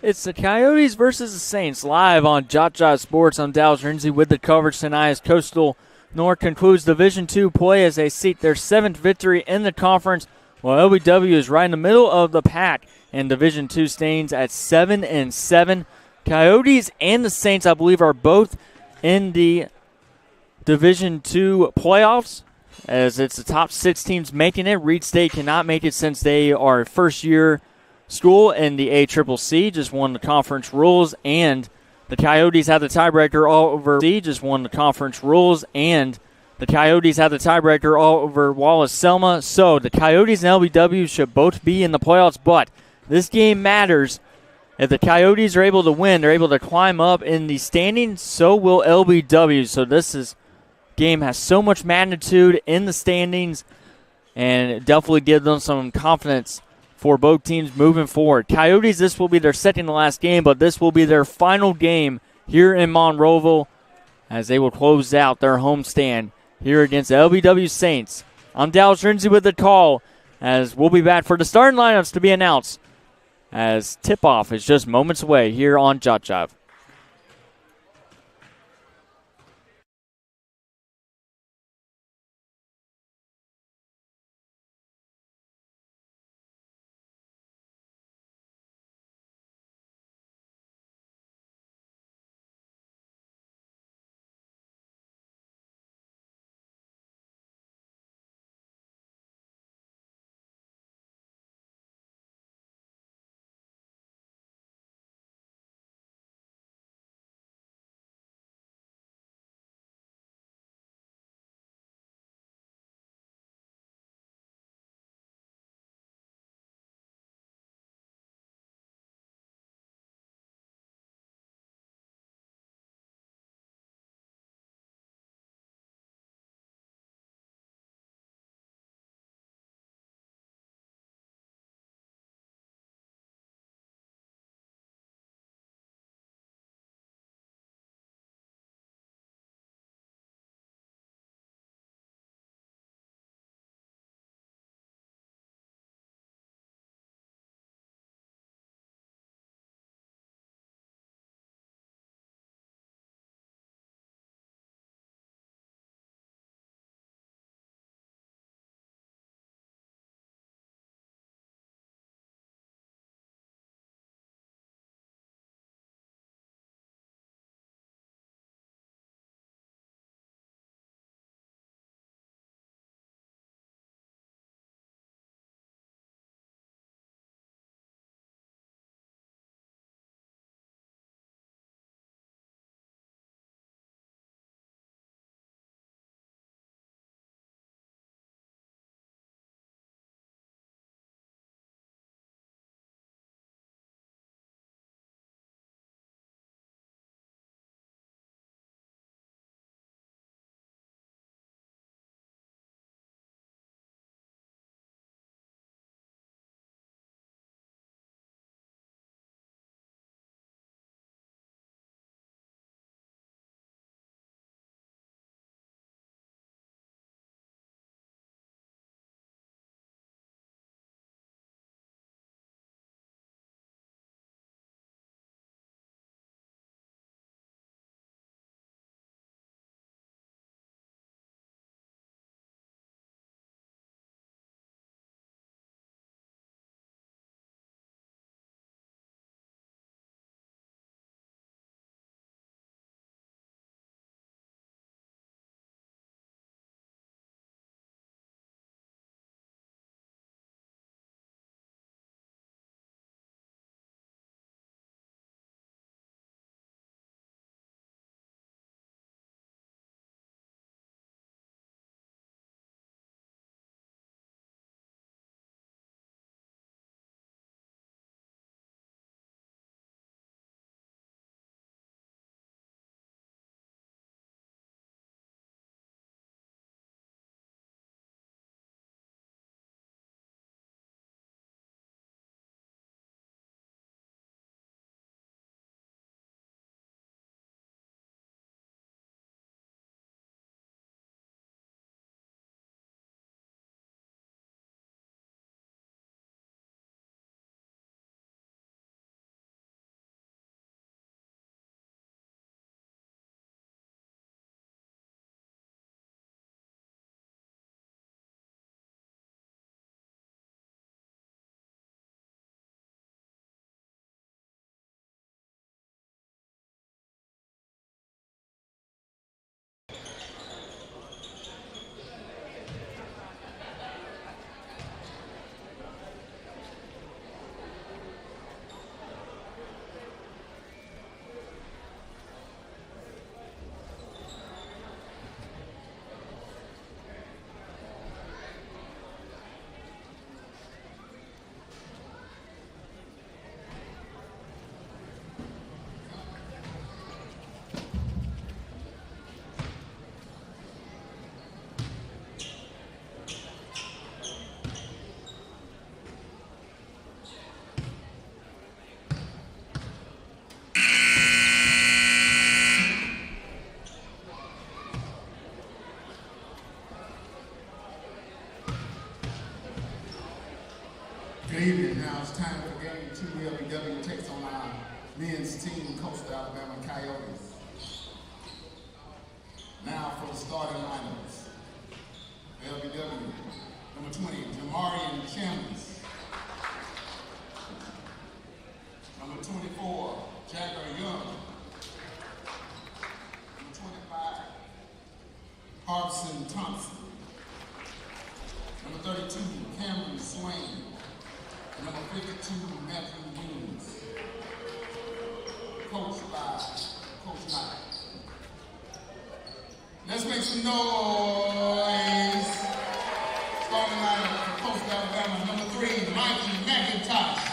It's the Coyotes versus the Saints live on JockJive Sports. I'm Dallas Renzi with the coverage tonight as Coastal North concludes Division II play as they seek their 7th victory in the conference, while LBW is right in the middle of the pack and Division II standings at 7-7. Coyotes and the Saints, I believe, are both in the Division II playoffs, as it's the top 6 teams making it. Reed State cannot make it since they are first-year school in the ACCC, just won the conference rules, and the Coyotes have the tiebreaker all over just won the conference rules, and the Coyotes have the tiebreaker all over Wallace-Selma. So the Coyotes and LBW should both be in the playoffs, but this game matters. If the Coyotes are able to win, they're able to climb up in the standings, so will LBW. So this game has so much magnitude in the standings, and it definitely gives them some confidence for both teams moving forward. Coyotes, this will be their second to last game, but this will be their final game here in Monroeville as they will close out their homestand here against the LBW Saints. I'm Dallas Renzi with the call, as we'll be back for the starting lineups to be announced as tip-off is just moments away here on JockJive. Good evening. Now it's time for game 2. LBW takes on our men's team, Coastal Alabama Coyotes. Now for the starting lineups. LBW, number 20, Jamarian Chambers. Number 24, Jagger Young. Number 25, Hobson Thompson. Number 32, Cameron Swain. Number 52, Matthew Williams. Coached by Coach Knight. Let's make some noise. Starting lineup for Coastal Alabama. Number 3, Mikey McIntosh.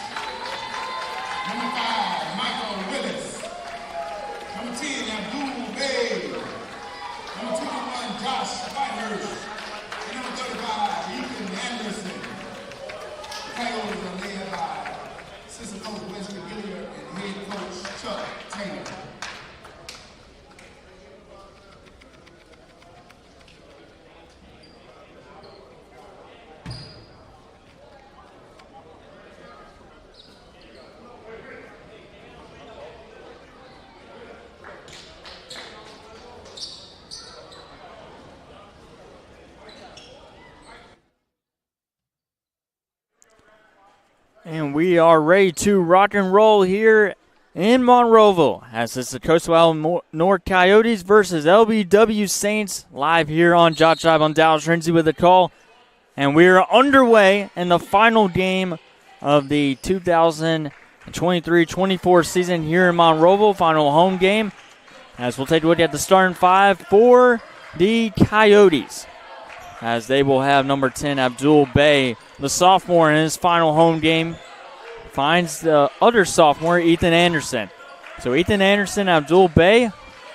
Number 5, Michael Willis. Number 10, Abdul Bay. Number 21, Josh Whitehurst. And number 35, Ethan Anderson. The Coyotes are led by assistant coach Wesley Gilliard and head coach Chuck Taylor. And we are ready to rock and roll here in Monroeville as it's the Coastal Alabama North Coyotes versus LBW Saints live here on JockJive on Dallas Renzi with the call. And we are underway in the final game of the 2023-24 season here in Monroeville, final home game. As we'll take a look at the starting five for the Coyotes, as they will have number 10, Abdul Bay, the sophomore, in his final home game. Finds the other sophomore, Ethan Anderson. So Ethan Anderson, Abdul Bay.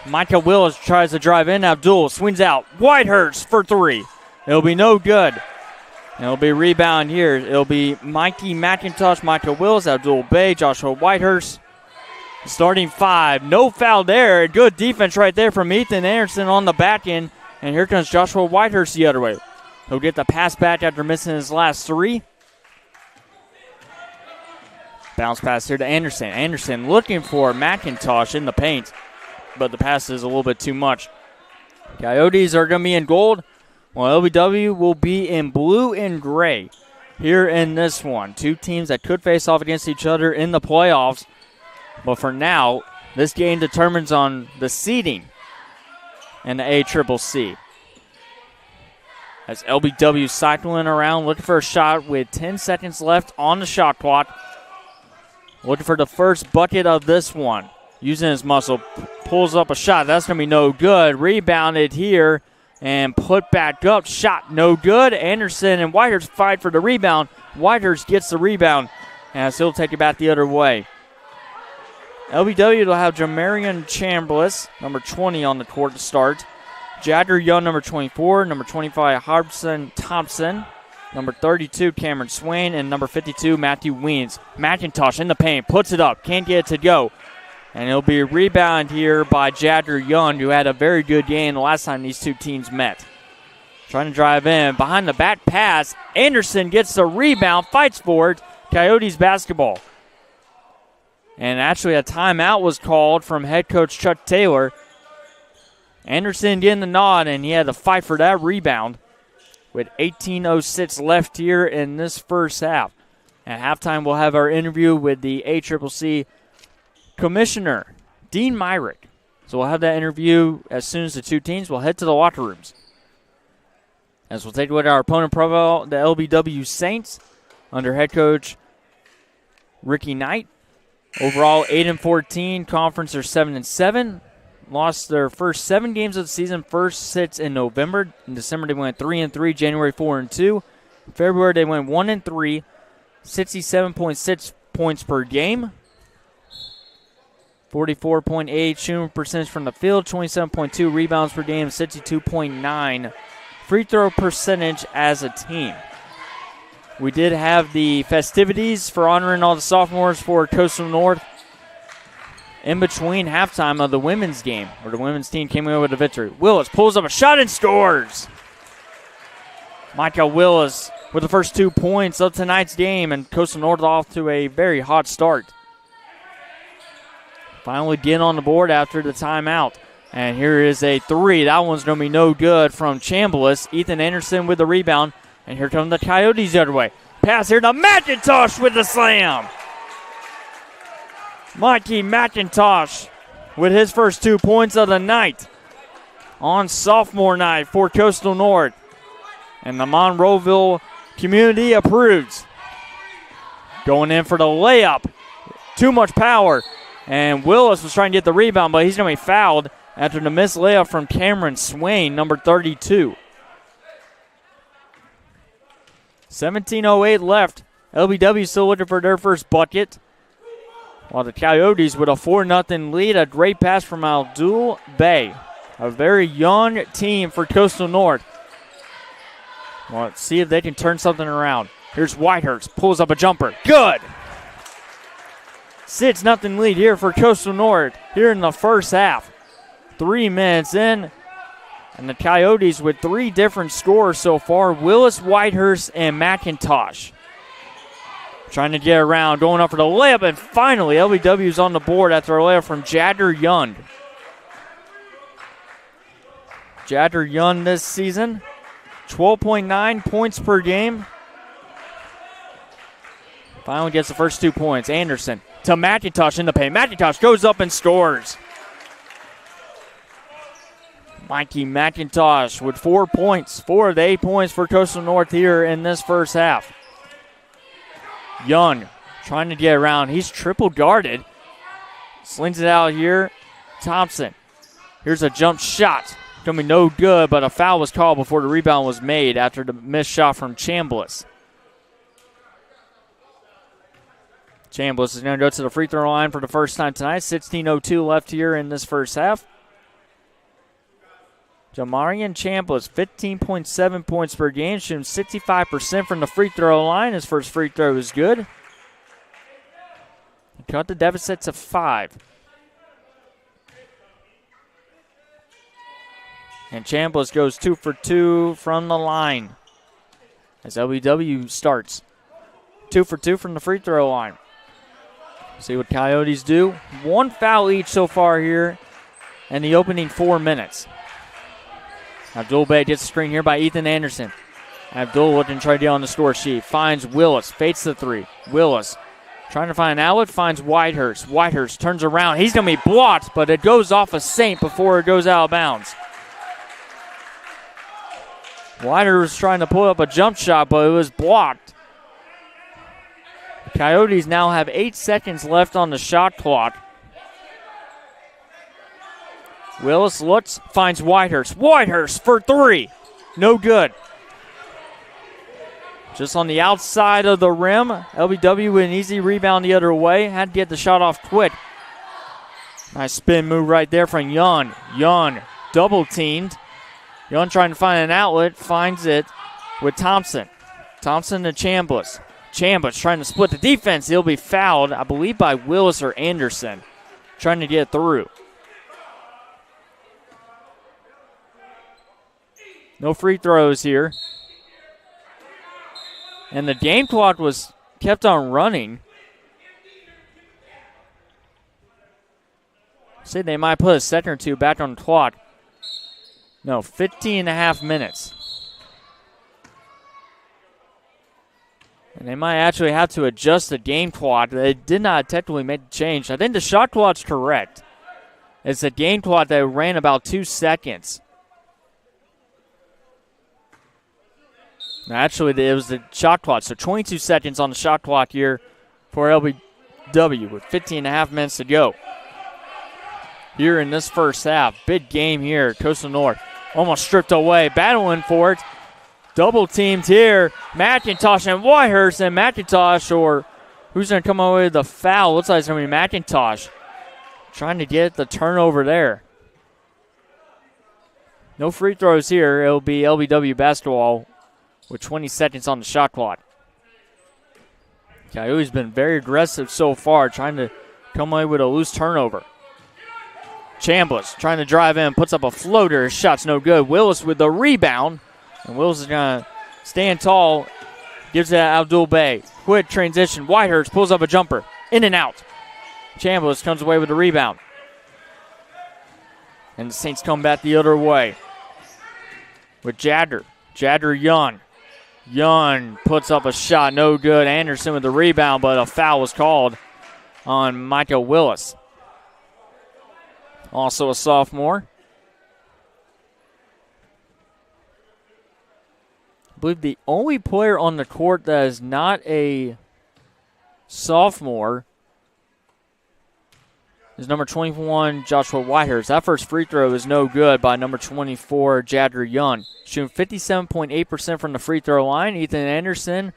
Micah Willis tries to drive in. Abdul swings out. Whitehurst for 3. It'll be no good. It'll be a rebound here. It'll be Mikey McIntosh, Micah Willis, Abdul Bay, Joshua Whitehurst. Starting 5. No foul there. Good defense right there from Ethan Anderson on the back end. And here comes Joshua Whitehurst the other way. He'll get the pass back after missing his last 3. Bounce pass here to Anderson. Anderson looking for McIntosh in the paint, but the pass is a little bit too much. Coyotes are going to be in gold, while LBW will be in blue and gray here in this one. Two teams that could face off against each other in the playoffs, but for now, this game determines on the seeding in the ACCC. As LBW cycling around, looking for a shot with 10 seconds left on the shot clock. Looking for the first bucket of this one. Using his muscle, pulls up a shot. That's going to be no good. Rebounded here and put back up. Shot no good. Anderson and Whitehurst fight for the rebound. Whitehurst gets the rebound, and he'll take it back the other way. LBW will have Jamarian Chambliss, number 20, on the court to start. Jagger Young, number 24. Number 25, Hobson Thompson. Number 32, Cameron Swain. And number 52, Matthew Weens. McIntosh in the paint, puts it up, can't get it to go. And it'll be a rebound here by Jagger Young, who had a very good game the last time these two teams met. Trying to drive in. Behind the back pass, Anderson gets the rebound, fights for it. Coyotes basketball. And actually a timeout was called from head coach Chuck Taylor. Anderson getting the nod, and he had to fight for that rebound with 18:06 left here in this first half. At halftime, we'll have our interview with the ACCC Commissioner, Dean Myrick. So we'll have that interview as soon as the two teams will head to the locker rooms. As we'll take a look at our opponent profile, the LBW Saints, under head coach Ricky Knight. Overall, 8-14. Conference are 7-7. Lost their first 7 games of the season. First 6 in November. In December, they went 3-3. January, 4-2. February, they went 1-3. 67.6 points per game. 44.8 shooting percentage from the field. 27.2 rebounds per game. 62.9 free throw percentage as a team. We did have the festivities for honoring all the sophomores for Coastal North in between halftime of the women's game, where the women's team came away with a victory. Willis pulls up a shot and scores. Michael Willis with the first 2 points of tonight's game, and Coastal North off to a very hot start. Finally getting on the board after the timeout. And here is a three. That one's going to be no good from Chambliss. Ethan Anderson with the rebound. And here come the Coyotes the other way. Pass here to McIntosh with the slam. Mikey McIntosh with his first 2 points of the night on sophomore night for Coastal North. And the Monroeville community approves. Going in for the layup. Too much power. And Willis was trying to get the rebound, but he's going to be fouled after the missed layup from Cameron Swain, number 32. 17:08 left. LBW still looking for their first bucket. While the Coyotes with a 4-0 lead. A great pass from Abdul Bey. A very young team for Coastal North. Well, let's see if they can turn something around. Here's Whitehurst. Pulls up a jumper. Good! 6-0 lead here for Coastal North here in the first half. 3 minutes in. And the Coyotes with 3 different scorers so far. Willis, Whitehurst, and McIntosh. Trying to get around, going up for the layup, and finally LBW's on the board after a layup from Jadder Young. Jadder Young this season, 12.9 points per game. Finally gets the first 2 points. Anderson to McIntosh in the paint. McIntosh goes up and scores. Mikey McIntosh with 4 points. 4 of the 8 points for Coastal North here in this first half. Young trying to get around. He's triple guarded. Slings it out here. Thompson. Here's a jump shot. Going to be no good, but a foul was called before the rebound was made after the missed shot from Chambliss. Chambliss is going to go to the free throw line for the first time tonight. 16:02 left here in this first half. Jamarian Chambliss, 15.7 points per game, shooting 65% from the free throw line. His first free throw is good. He cut the deficit to 5. And Chambliss goes 2 for 2 from the line as LBW starts. 2 for 2 from the free throw line. See what Coyotes do. 1 foul each so far here in the opening 4 minutes. Abdul Bey gets a screen here by Ethan Anderson. Abdul looking to try to get on the score sheet. Finds Willis. Fakes the 3. Willis trying to find an outlet. Finds Whitehurst. Whitehurst turns around. He's going to be blocked, but it goes off of Saint before it goes out of bounds. Whitehurst was trying to pull up a jump shot, but it was blocked. The Coyotes now have 8 seconds left on the shot clock. Willis looks, finds Whitehurst. Whitehurst for 3. No good. Just on the outside of the rim. LBW with an easy rebound the other way. Had to get the shot off quick. Nice spin move right there from Young. Young double teamed. Young trying to find an outlet. Finds it with Thompson. Thompson to Chambliss. Chambliss trying to split the defense. He'll be fouled, I believe, by Willis or Anderson. Trying to get through. No free throws here. And the game clock was kept on running. See, they might put a second or two back on the clock. No, 15 and a half minutes. And they might actually have to adjust the game clock. They did not technically make the change. I think the shot clock's correct. It's a game clock that ran about 2 seconds. Actually, it was the shot clock. So 22 seconds on the shot clock here for LBW with 15 and a half minutes to go. Here in this first half. Big game here. Coastal North almost stripped away. Battling for it. Double teamed here. McIntosh and Whitehurst. And McIntosh, or who's going to come away with the foul? Looks like it's going to be McIntosh. Trying to get the turnover there. No free throws here. It'll be LBW basketball with 20 seconds on the shot clock. Coyotes been very aggressive so far, trying to come away with a loose turnover. Chambliss trying to drive in, puts up a floater. His shot's no good. Willis with the rebound. And Willis is going to stand tall Gives it to Abdul Bey. Quick transition. Whitehurst pulls up a jumper. In and out. Chambliss comes away with the rebound. And the Saints come back the other way. With Jadder. Jadder-Young. Young puts up a shot. No good. Anderson with the rebound, but a foul was called on Micah Willis. Also a sophomore. I believe the only player on the court that is not a sophomore is number 21, Joshua Whitehurst. That first free throw is no good by number 24, Jadder-Young. Shooting 57.8% from the free throw line. Ethan Anderson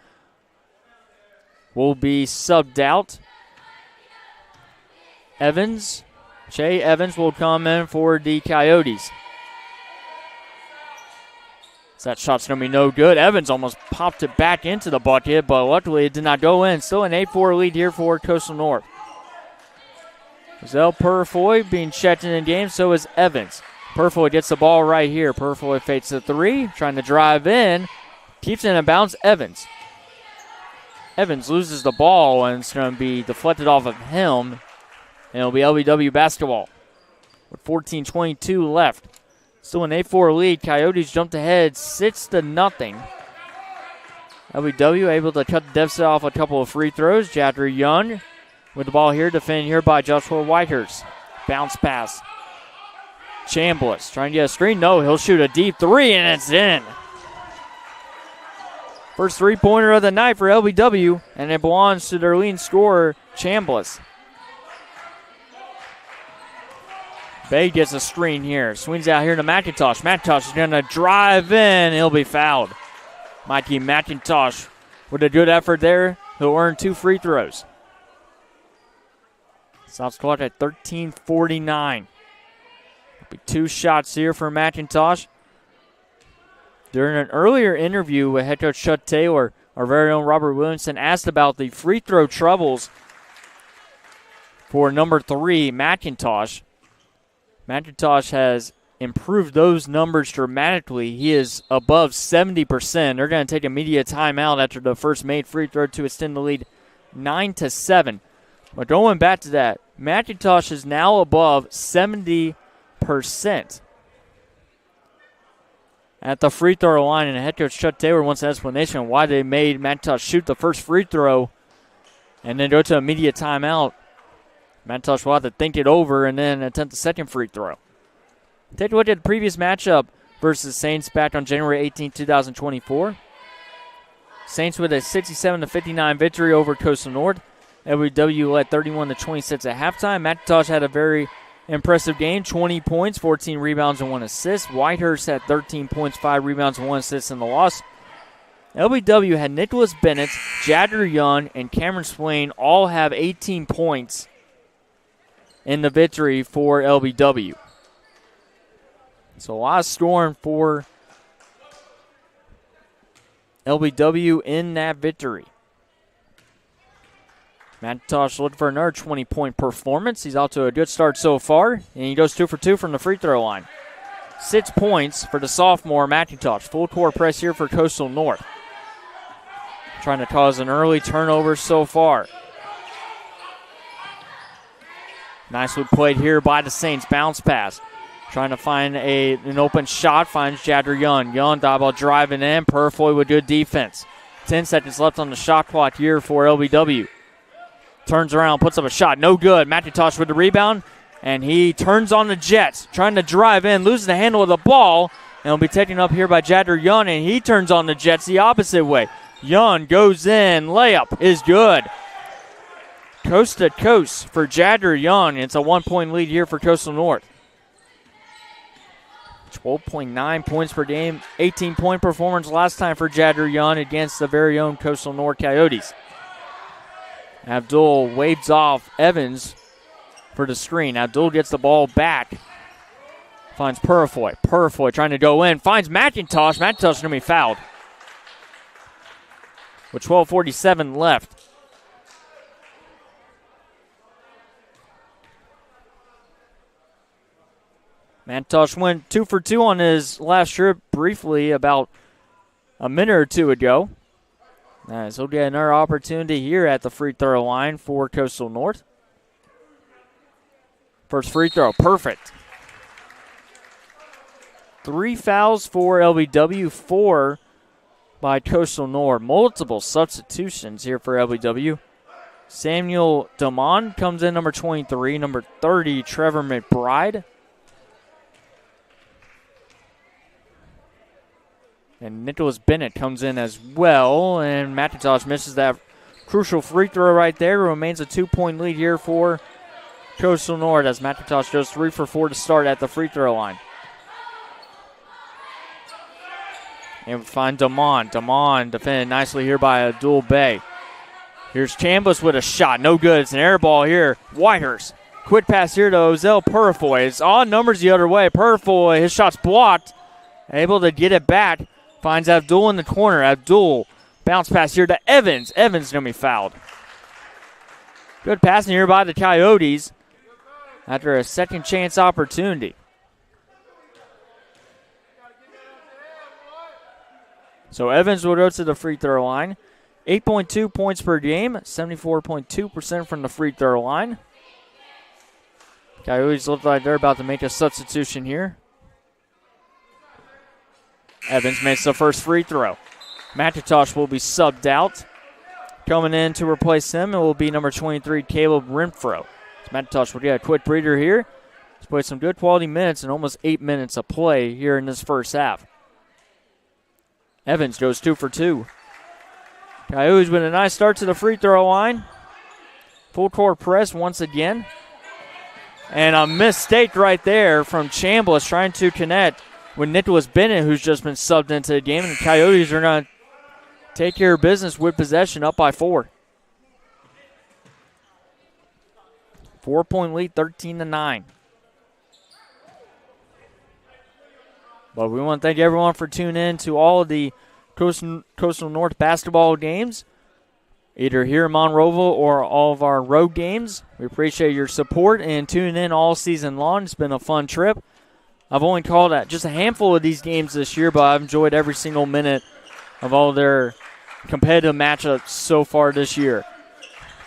will be subbed out. Che Evans will come in for the Coyotes. So that shot's going to be no good. Evans almost popped it back into the bucket, but luckily it did not go in. Still an 8-4 lead here for Coastal North. Zell Purfoy being checked in the game, so is Evans. Purfoy gets the ball right here. Purfoy fakes the three, trying to drive in. Keeps it in bounds. Evans loses the ball, and it's going to be deflected off of him. And it'll be LBW basketball with 14:22 left. Still an 8-4 lead. Coyotes jumped ahead 6-0. LBW able to cut the deficit off a couple of free throws. Jadder-Young with the ball here, defended here by Joshua Whitehurst. Bounce pass. Chambliss trying to get a screen. No, he'll shoot a deep three, and it's in. First three-pointer of the night for LBW, and it belongs to their leading scorer, Chambliss. Bay gets a screen here. Swings out here to McIntosh. McIntosh is going to drive in. He'll be fouled. Mikey McIntosh with a good effort there. He'll earn 2 free throws. Stops clock at 13:49. There'll be 2 shots here for McIntosh. During an earlier interview with head coach Chuck Taylor, our very own Robert Williamson asked about the free throw troubles for number 3, McIntosh. McIntosh has improved those numbers dramatically. He is above 70%. They're going to take a media timeout after the first made free throw to extend the lead 9-7. But going back to that, McIntosh is now above 70% at the free throw line, and head coach Chuck Taylor wants an explanation on why they made McIntosh shoot the first free throw and then go to a media timeout. McIntosh will have to think it over and then attempt the second free throw. Take a look at the previous matchup versus Saints back on January 18, 2024. Saints with a 67-59 victory over Coastal North. LBW led 31-26 at halftime. McIntosh had a very impressive game, 20 points, 14 rebounds, and 1 assist. Whitehurst had 13 points, 5 rebounds, and 1 assist in the loss. LBW had Nicholas Bennett, Jadder-Young, and Cameron Swain all have 18 points in the victory for LBW. So a lot of scoring for LBW in that victory. McIntosh looking for another 20-point performance. He's out to a good start so far, and he goes 2 for 2 from the free throw line. 6 points for the sophomore McIntosh. Full court press here for Coastal North. Trying to cause an early turnover so far. Nicely played here by the Saints. Bounce pass. Trying to find an open shot. Finds Jadder-Young. Young ball driving in. Purfoy with good defense. 10 seconds left on the shot clock here for LBW. Turns around, puts up a shot. No good. McIntosh with the rebound. And he turns on the Jets. Trying to drive in. Loses the handle of the ball. And will be taken up here by Jadder-Young. And he turns on the Jets the opposite way. Young goes in. Layup is good. Coast to coast for Jadder-Young. It's a 1-point lead here for Coastal North. 12.9 points per game. 18-point performance last time for Jadder-Young against the very own Coastal North Coyotes. Abdul waves off Evans for the screen. Abdul gets the ball back. Finds Purfoy. Purfoy trying to go in. Finds McIntosh. McIntosh going to be fouled. With 12:47 left. McIntosh went 2 for 2 on his last trip briefly about a minute or two ago. Nice. He'll get another opportunity here at the free throw line for Coastal North. First free throw, perfect. 3 fouls for LBW, 4 by Coastal North. Multiple substitutions here for LBW. Samuel Damon comes in, number 23. Number 30, Trevor McBride. And Nicholas Bennett comes in as well. And McIntosh misses that crucial free throw right there. Remains a 2-point lead here for Coastal North as McIntosh goes 3 for 4 to start at the free throw line. And we find Damon. Damon defended nicely here by Abdul Bey. Here's Chambliss with a shot. No good. It's an air ball here. Whitehurst. Quick pass here to Ozell Purifoy. It's odd numbers the other way. Purifoy, his shot's blocked. Able to get it back. Finds Abdul in the corner. Abdul, bounce pass here to Evans. Evans going to be fouled. Good passing here by the Coyotes after a second chance opportunity. So Evans will go to the free throw line. 8.2 points per game, 74.2% from the free throw line. Coyotes look like they're about to make a substitution here. Evans makes the first free throw. McIntosh will be subbed out. Coming in to replace him, it will be number 23, Caleb Renfro. McIntosh will get a quick breather here. He's played some good quality minutes and almost 8 minutes of play here in this first half. Evans goes 2 for 2. Coyotes with a nice start to the free throw line. Full court press once again. And a mistake right there from Chambliss trying to connect with Nicholas Bennett, who's just been subbed into the game. And the Coyotes are going to take care of business with possession, up by 4. 4-point lead, 13-9. But we want to thank everyone for tuning in to all of the Coastal North basketball games, either here in Monroeville or all of our road games. We appreciate your support and tuning in all season long. It's been a fun trip. I've only called just a handful of these games this year, but I've enjoyed every single minute of all their competitive matchups so far this year.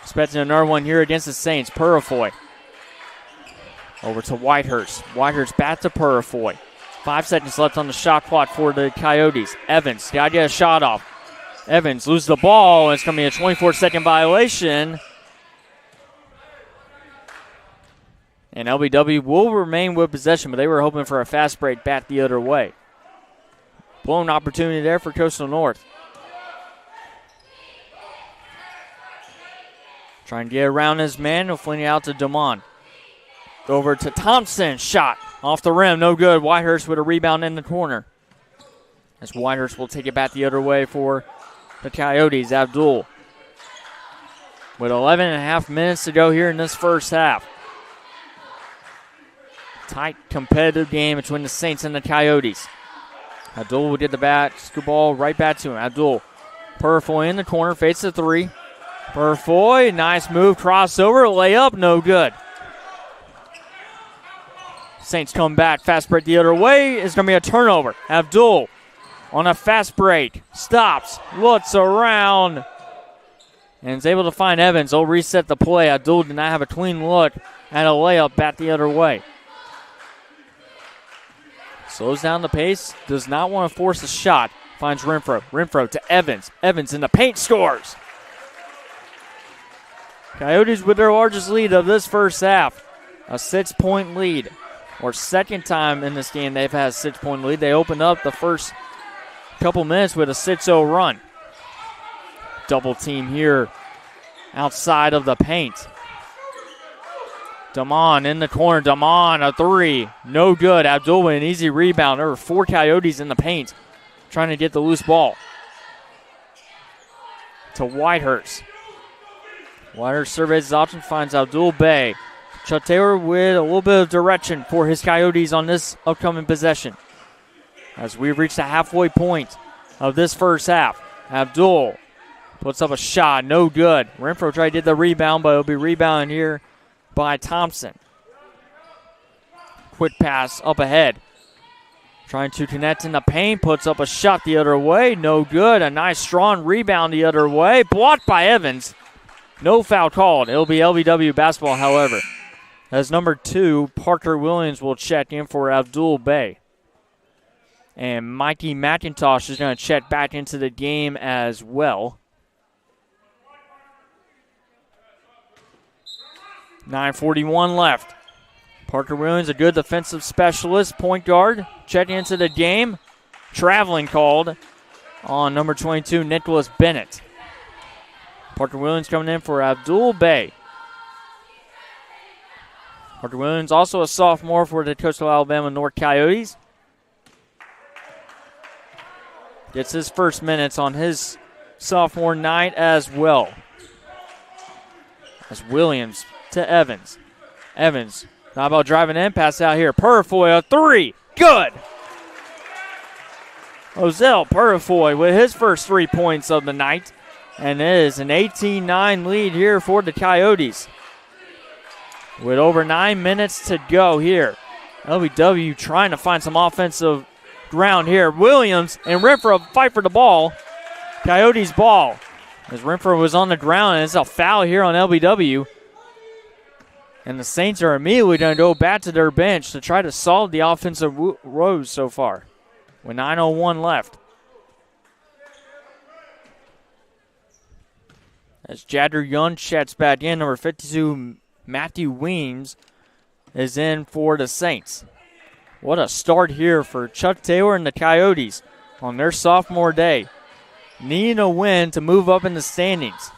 Expecting another one here against the Saints. Purifoy over to Whitehurst. Whitehurst back to Purifoy. 5 seconds left on the shot clock for the Coyotes. Evans got to get a shot off. Evans loses the ball, and it's going to be a 24-second violation. And LBW will remain with possession, but they were hoping for a fast break back the other way. Blown opportunity there for Coastal North. Trying to get around his man. He'll fling it out to Damon. Over to Thompson. Shot off the rim. No good. Whitehurst with a rebound in the corner. As Whitehurst will take it back the other way for the Coyotes. Abdul with 11.5 minutes to go here in this first half. Tight, competitive game between the Saints and the Coyotes. Abdul will get the basketball right back to him. Abdul. Purifoy in the corner. Fakes the 3. Purifoy. Nice move. Crossover. Layup. No good. Saints come back. Fast break the other way. It's going to be a turnover. Abdul on a fast break. Stops. Looks around. And is able to find Evans. They'll reset the play. Abdul did not have a clean look at a layup back the other way. Slows down the pace. Does not want to force a shot. Finds Renfro. Renfro to Evans. Evans in the paint, scores. Coyotes with their largest lead of this first half. A 6-point lead. Or second time in this game they've had a 6-point lead. They opened up the first couple minutes with a 6-0 run. Double team here outside of the paint. Damon in the corner. Damon, a 3. No good. Abdul with an easy rebound. There were 4 Coyotes in the paint trying to get the loose ball. To Whitehurst. Whitehurst surveys his option, finds Abdul Bey. Chuck Taylor with a little bit of direction for his Coyotes on this upcoming possession. As we reach the halfway point of this first half. Abdul puts up a shot. No good. Renfro tried to get the rebound, but it'll be rebounded here by Thompson. Quick pass up ahead. Trying to connect in the paint, puts up a shot the other way, no good. A nice strong rebound the other way, blocked by Evans. No foul called. It'll be LBW basketball, however, as number 2, Parker Williams, will check in for Abdul Bey. And Mikey McIntosh is going to check back into the game as well. 9:41 left. Parker Williams, a good defensive specialist, point guard, checking into the game. Traveling called on number 22, Nicholas Bennett. Parker Williams coming in for Abdul Bey. Parker Williams, also a sophomore for the Coastal Alabama North Coyotes. Gets his first minutes on his sophomore night as well. As Williams to Evans. Evans, not about driving in, pass out here. Purifoy, a 3, good. Ozell Purifoy with his first 3 points of the night. And it is an 18-9 lead here for the Coyotes. With over 9 minutes to go here. LBW trying to find some offensive ground here. Williams and Renfro fight for the ball. Coyotes ball. As Renfro was on the ground, and it's a foul here on LBW. And the Saints are immediately going to go back to their bench to try to solve the offensive woes so far. With 9:01 left. As Jadder Young checks back in, number 52, Matthew Weems, is in for the Saints. What a start here for Chuck Taylor and the Coyotes on their sophomore day. Needing a win to move up in the standings.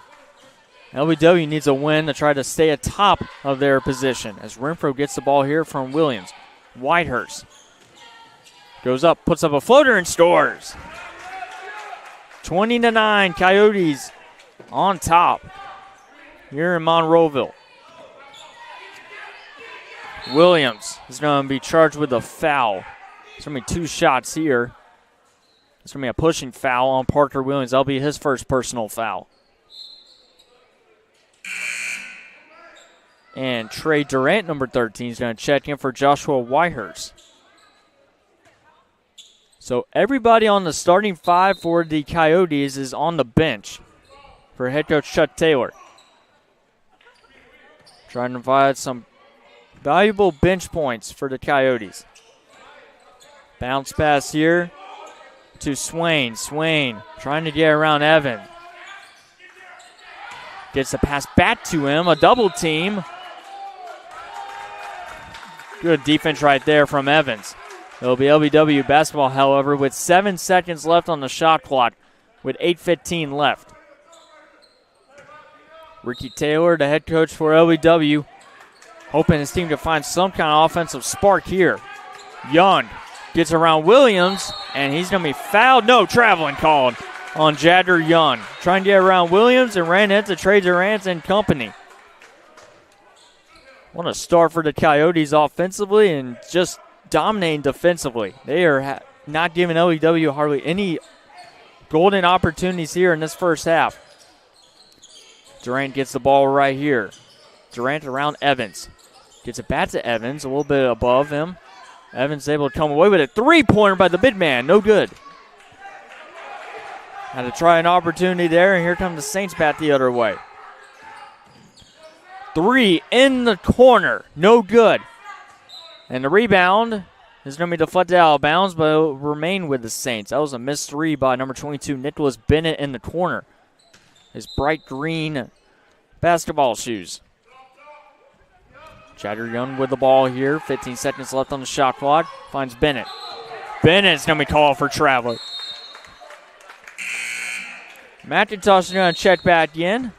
LBW needs a win to try to stay atop of their position as Renfro gets the ball here from Williams. Whitehurst goes up, puts up a floater and scores. 20-9, Coyotes on top here in Monroeville. Williams is going to be charged with a foul. It's going to be 2 shots here. It's going to be a pushing foul on Parker Williams. That'll be his first personal foul. And Trey Durant, number 13, is going to check in for Joshua Whitehurst. So everybody on the starting 5 for the Coyotes is on the bench for head coach Chuck Taylor. Trying to provide some valuable bench points for the Coyotes. Bounce pass here to Swain. Swain trying to get around Evan. Gets the pass back to him. A double team. Good defense right there from Evans. It'll be LBW basketball, however, with 7 seconds left on the shot clock with 8:15 left. Ricky Taylor, the head coach for LBW, hoping his team to find some kind of offensive spark here. Young gets around Williams, and he's going to be fouled. No, traveling called on Jadder Young. Trying to get around Williams and ran into Trey Durant and company. What a start for the Coyotes offensively and just dominating defensively. They are not giving LBW hardly any golden opportunities here in this first half. Durant gets the ball right here. Durant around Evans. Gets it back to Evans, a little bit above him. Evans able to come away with a 3-pointer by the big man. No good. Had to try an opportunity there, and here come the Saints back the other way. 3 in the corner. No good. And the rebound is going to be deflected out of bounds, but it will remain with the Saints. That was a missed 3 by number 22, Nicholas Bennett, in the corner. His bright green basketball shoes. Jadder Young with the ball here. 15 seconds left on the shot clock. Finds Bennett. Bennett's going to be called for traveling. McIntosh is going to check back in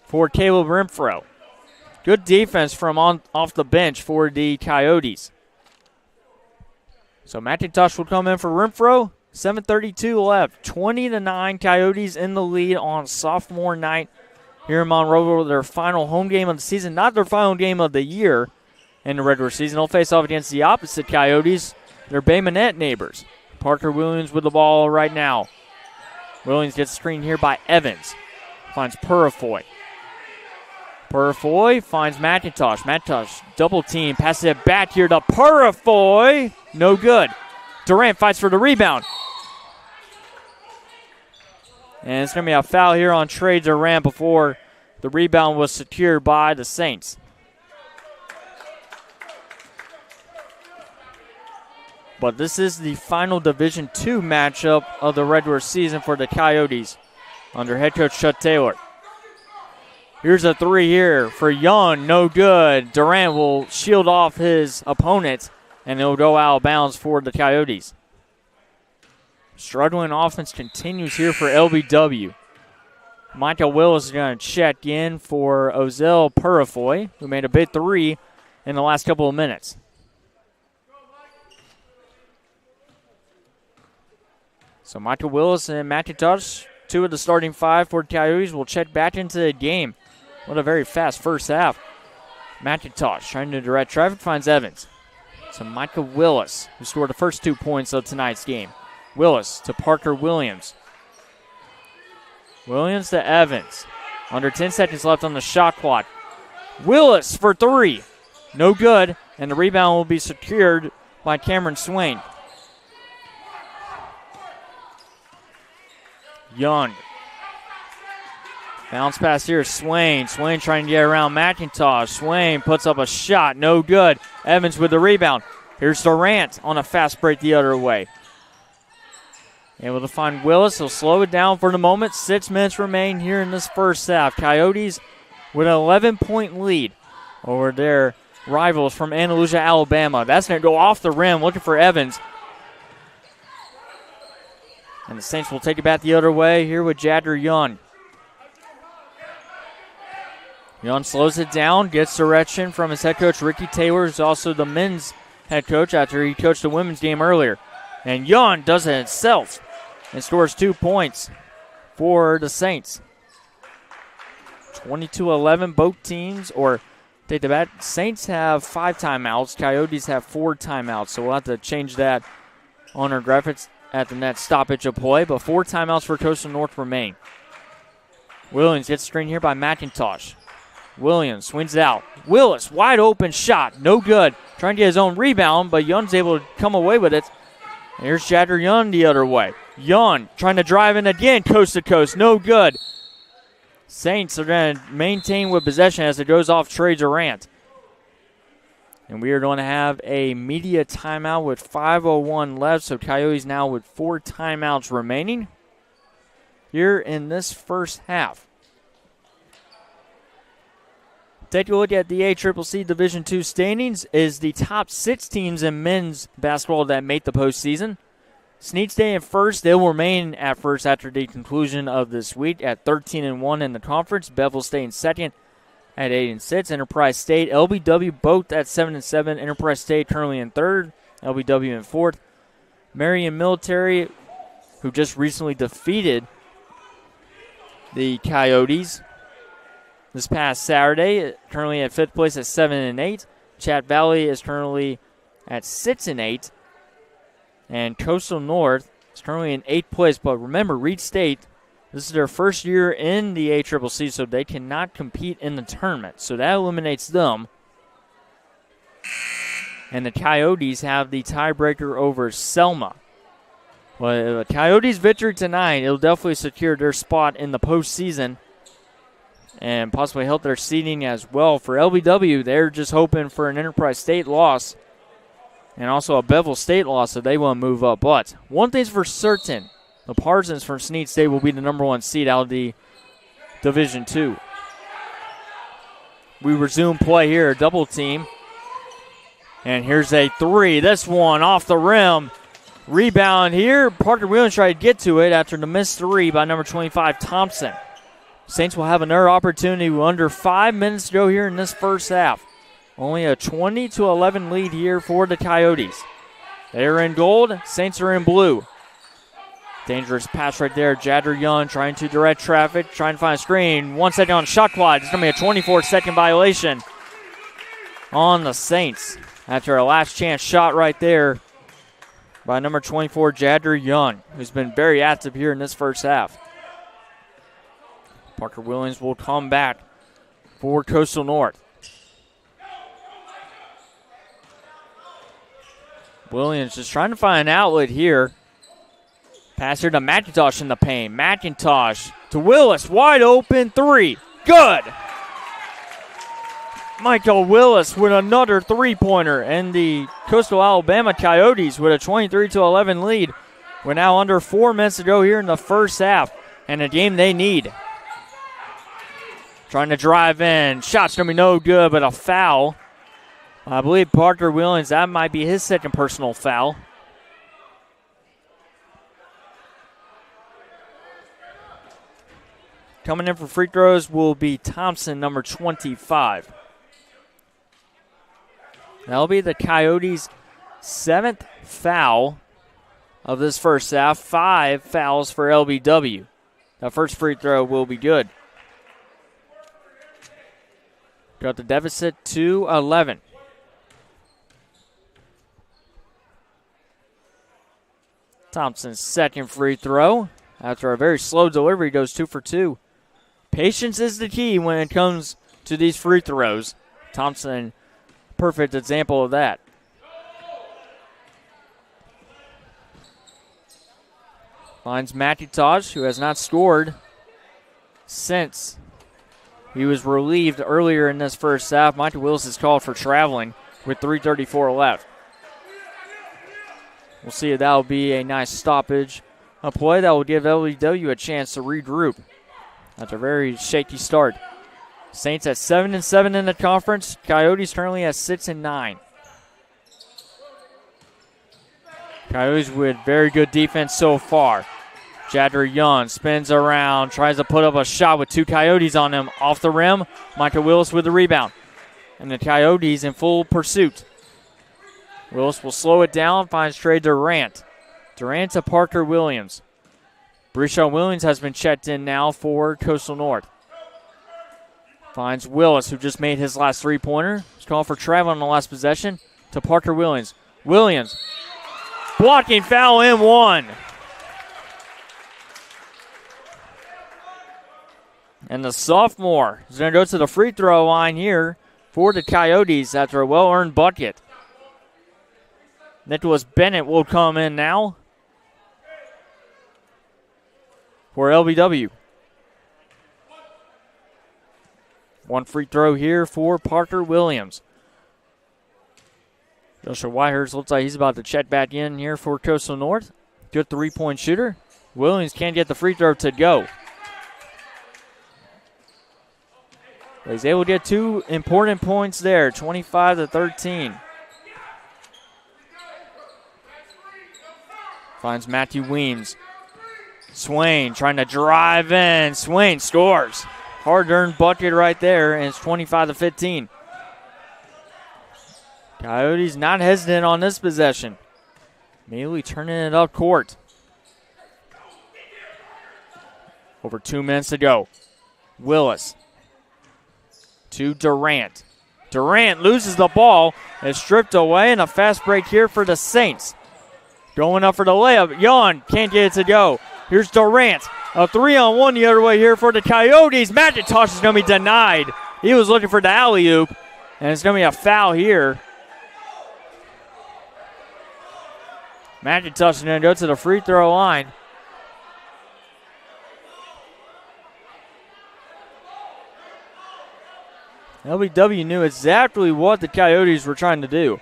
for Caleb Renfro. Good defense from off the bench for the Coyotes. So McIntosh will come in for Renfro. 7:32 left. 20-9, Coyotes in the lead on sophomore night here in Monroeville. Their final home game of the season, not their final game of the year in the regular season. They'll face off against the opposite Coyotes, their Bay Minette neighbors. Parker Williams with the ball right now. Williams gets screened here by Evans. Finds Purifoy. Purifoy finds McIntosh. McIntosh double team, passes it back here to Purifoy. No good. Durant fights for the rebound. And it's going to be a foul here on Trey Durant before the rebound was secured by the Saints. But this is the final Division II matchup of the regular season for the Coyotes under head coach Chuck Taylor. Here's a three here for Young, no good. Durant will shield off his opponent, and it'll go out of bounds for the Coyotes. Struggling offense continues here for LBW. Michael Willis is going to check in for Ozell Purifoy, who made a big three in the last couple of minutes. So Michael Willis and McIntosh, two of the starting five for the Coyotes, will check back into the game. What a very fast first half. McIntosh trying to direct traffic, finds Evans. So Michael Willis, who scored the first 2 points of tonight's game. Willis to Parker Williams. Williams to Evans. Under 10 seconds left on the shot clock. Willis for three. No good, and the rebound will be secured by Cameron Swain. Young. Bounce pass here, Swain. Swain trying to get around McIntosh. Swain puts up a shot, no good. Evans with the rebound. Here's Durant on a fast break the other way. Able to find Willis. He'll slow it down for the moment. 6 minutes remain here in this first half. Coyotes with an 11-point lead over their rivals from Andalusia, Alabama. That's going to go off the rim, looking for Evans. And the Saints will take it back the other way here with Jadder Young. Young slows it down, gets direction from his head coach, Ricky Taylor, who's also the men's head coach after he coached the women's game earlier. And Young does it himself and scores 2 points for the Saints. 22-11, both teams, or take the bat. Saints have 5 timeouts. Coyotes have 4 timeouts, so we'll have to change that on our graphics at the net stoppage of play. But 4 timeouts for Coastal North remain. Williams gets screened here by McIntosh. Williams swings it out. Willis, wide open shot, no good. Trying to get his own rebound, but Young's able to come away with it. And here's Jadder Young the other way. Young trying to drive in again, coast to coast, no good. Saints are going to maintain with possession as it goes off Trey Durant. And we are going to have a media timeout with 5:01 left, so Coyotes now with 4 timeouts remaining here in this first half. Take a look at the ACCC Division II standings. Is the top 6 teams in men's basketball that make the postseason. Snead stay in first. They'll remain at first after the conclusion of this week at 13-1 in the conference. Bevel stay in second at 8-6. Enterprise State, LBW both at 7-7. Enterprise State currently in third. LBW in fourth. Marion Military, who just recently defeated the Coyotes this past Saturday, currently at 5th place at 7-8. Chat Valley is currently at 6-8. And Coastal North is currently in 8th place. But remember, Reed State, this is their first year in the ACCC, so they cannot compete in the tournament. So that eliminates them. And the Coyotes have the tiebreaker over Selma. Well, the Coyotes' victory tonight, it'll definitely secure their spot in the postseason and possibly help their seeding as well. For LBW, they're just hoping for an Enterprise State loss and also a Bevel State loss so they want to move up. But one thing's for certain, the Parsons from Snead State will be the number 1 seed out of the Division II. We resume play here, double team. And here's a three. This one off the rim. Rebound here. Parker Williams tried to get to it after the missed three by number 25, Thompson. Saints will have another opportunity with under 5 minutes to go here in this first half. Only a 20-11 lead here for the Coyotes. They're in gold. Saints are in blue. Dangerous pass right there. Jadder Young trying to direct traffic, trying to find a screen. 1 second on shot clock. It's going to be a 24-second violation on the Saints after a last chance shot right there by number 24, Jadder Young, who's been very active here in this first half. Parker Williams will come back for Coastal North. Williams just trying to find an outlet here. Pass here to McIntosh in the paint. McIntosh to Willis. Wide open three. Good. Michael Willis with another three-pointer. And the Coastal Alabama Coyotes with a 23-11 lead. We're now under 4 minutes to go here in the first half. And a game they need. Trying to drive in. Shot's going to be no good, but a foul. I believe Parker Williams, that might be his second personal foul. Coming in for free throws will be Thompson, number 25. That'll be the Coyotes' 7th foul of this first half. 5 fouls for LBW. That first free throw will be good. Got the deficit to 11. Thompson's second free throw. After a very slow delivery, goes 2 for 2. Patience is the key when it comes to these free throws. Thompson, perfect example of that. Finds McIntosh, who has not scored since he was relieved earlier in this first half. Michael Willis is called for traveling with 3:34 left. We'll see if that will be a nice stoppage. A play that will give LBW a chance to regroup. That's a very shaky start. Saints at 7-7 in the conference. Coyotes currently at 6-9. Coyotes with very good defense so far. Jadder Young spins around, tries to put up a shot with 2 Coyotes on him. Off the rim, Michael Willis with the rebound. And the Coyotes in full pursuit. Willis will slow it down, finds Trey Durant. Durant to Parker Williams. Breshawn Williams has been checked in now for Coastal North. Finds Willis, who just made his last three-pointer. He's called for travel on the last possession to Parker Williams. Williams, blocking foul in 1. And the sophomore is going to go to the free throw line here for the Coyotes after a well-earned bucket. Nicholas Bennett will come in now for LBW. 1 free throw here for Parker Williams. Joshua Whitehurst looks like he's about to check back in here for Coastal North. Good three-point shooter. Williams can't get the free throw to go. But he's able to get 2 important points there, 25-13. Finds Matthew Weems. Swain trying to drive in. Swain scores. Hard-earned bucket right there, and it's 25-15. Coyotes not hesitant on this possession. Immediately turning it up court. Over 2 minutes to go. Willis to Durant. Durant loses the ball. It's stripped away, and a fast break here for the Saints. Going up for the layup. Young can't get it to go. Here's Durant. A 3-on-1 the other way here for the Coyotes. McIntosh is going to be denied. He was looking for the alley-oop, and it's going to be a foul here. McIntosh is going to go to the free throw line. LBW knew exactly what the Coyotes were trying to do.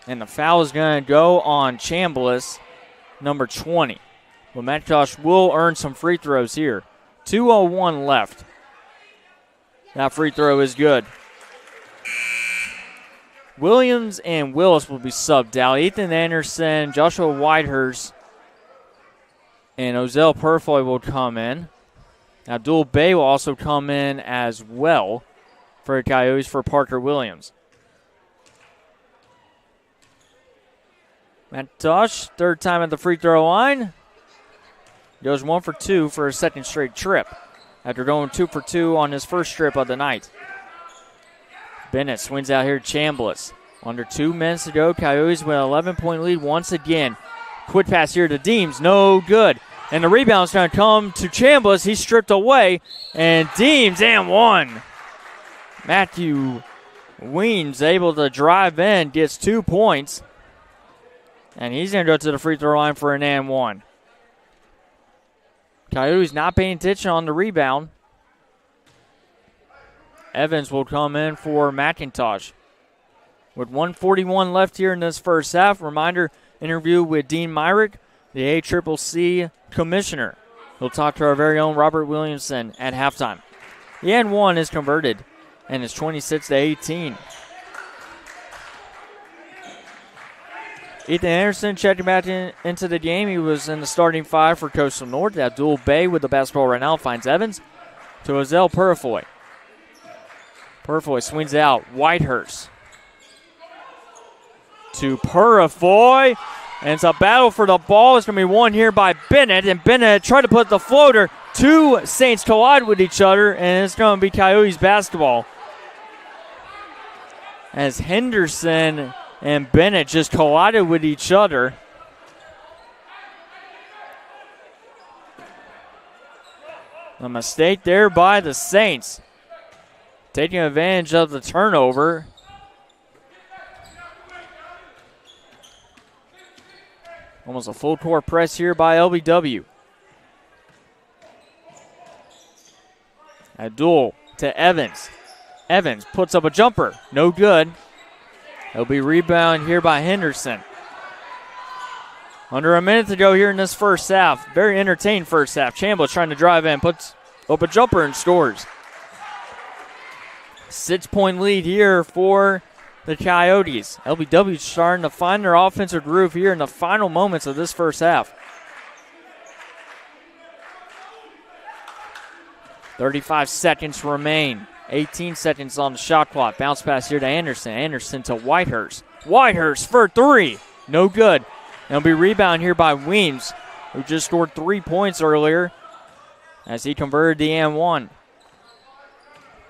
And the foul is going to go on Chambliss, number 20. Well, McIntosh will earn some free throws here. 2:01 left. That free throw is good. Williams and Willis will be subbed out. Ethan Anderson, Joshua Whitehurst, and Ozell Purfoy will come in. Abdul Bay will also come in as well for the Coyotes for Parker Williams. McIntosh, third time at the free throw line. Goes 1 for 2 for a second straight trip after going 2 for 2 on his first trip of the night. Bennett swings out here to Chambliss. Under 2 minutes to go, Coyotes with an 11-point lead once again. Quick pass here to Deems, no good. And the rebound's going to come to Chambliss. He's stripped away. And Deems and one. Matthew Weems able to drive in, gets 2 points. And he's going to go to the free throw line for an and one. Coyotes not paying attention on the rebound. Evans will come in for McIntosh. With 1:41 left here in this first half, reminder, interview with Dean Myrick, the ACCC commissioner. He'll talk to our very own Robert Williamson at halftime. The and one is converted, and it's 26-18. Ethan Anderson checking back into the game. He was in the starting five for Coastal North. Abdul Bay with the basketball right now finds Evans to Ozel Purifoy. Purifoy swings out. Whitehurst to Purifoy. And it's a battle for the ball. It's going to be won here by Bennett. And Bennett tried to put the floater. Two Saints collide with each other. And it's going to be Coyotes basketball. As Henderson and Bennett just collided with each other. A mistake there by the Saints. Taking advantage of the turnover. Almost a full court press here by LBW. Abdul to Evans. Evans puts up a jumper. No good. It'll be rebound here by Henderson. Under a minute to go here in this first half. Very entertained first half. Chambliss trying to drive in, puts up a jumper and scores. 6-point lead here for the Coyotes. LBW starting to find their offensive groove here in the final moments of this first half. 35 seconds remain. 18 seconds on the shot clock. Bounce pass here to Anderson. Anderson to Whitehurst. Whitehurst for three. No good. It'll be rebound here by Weems, who just scored 3 points earlier as he converted the and one.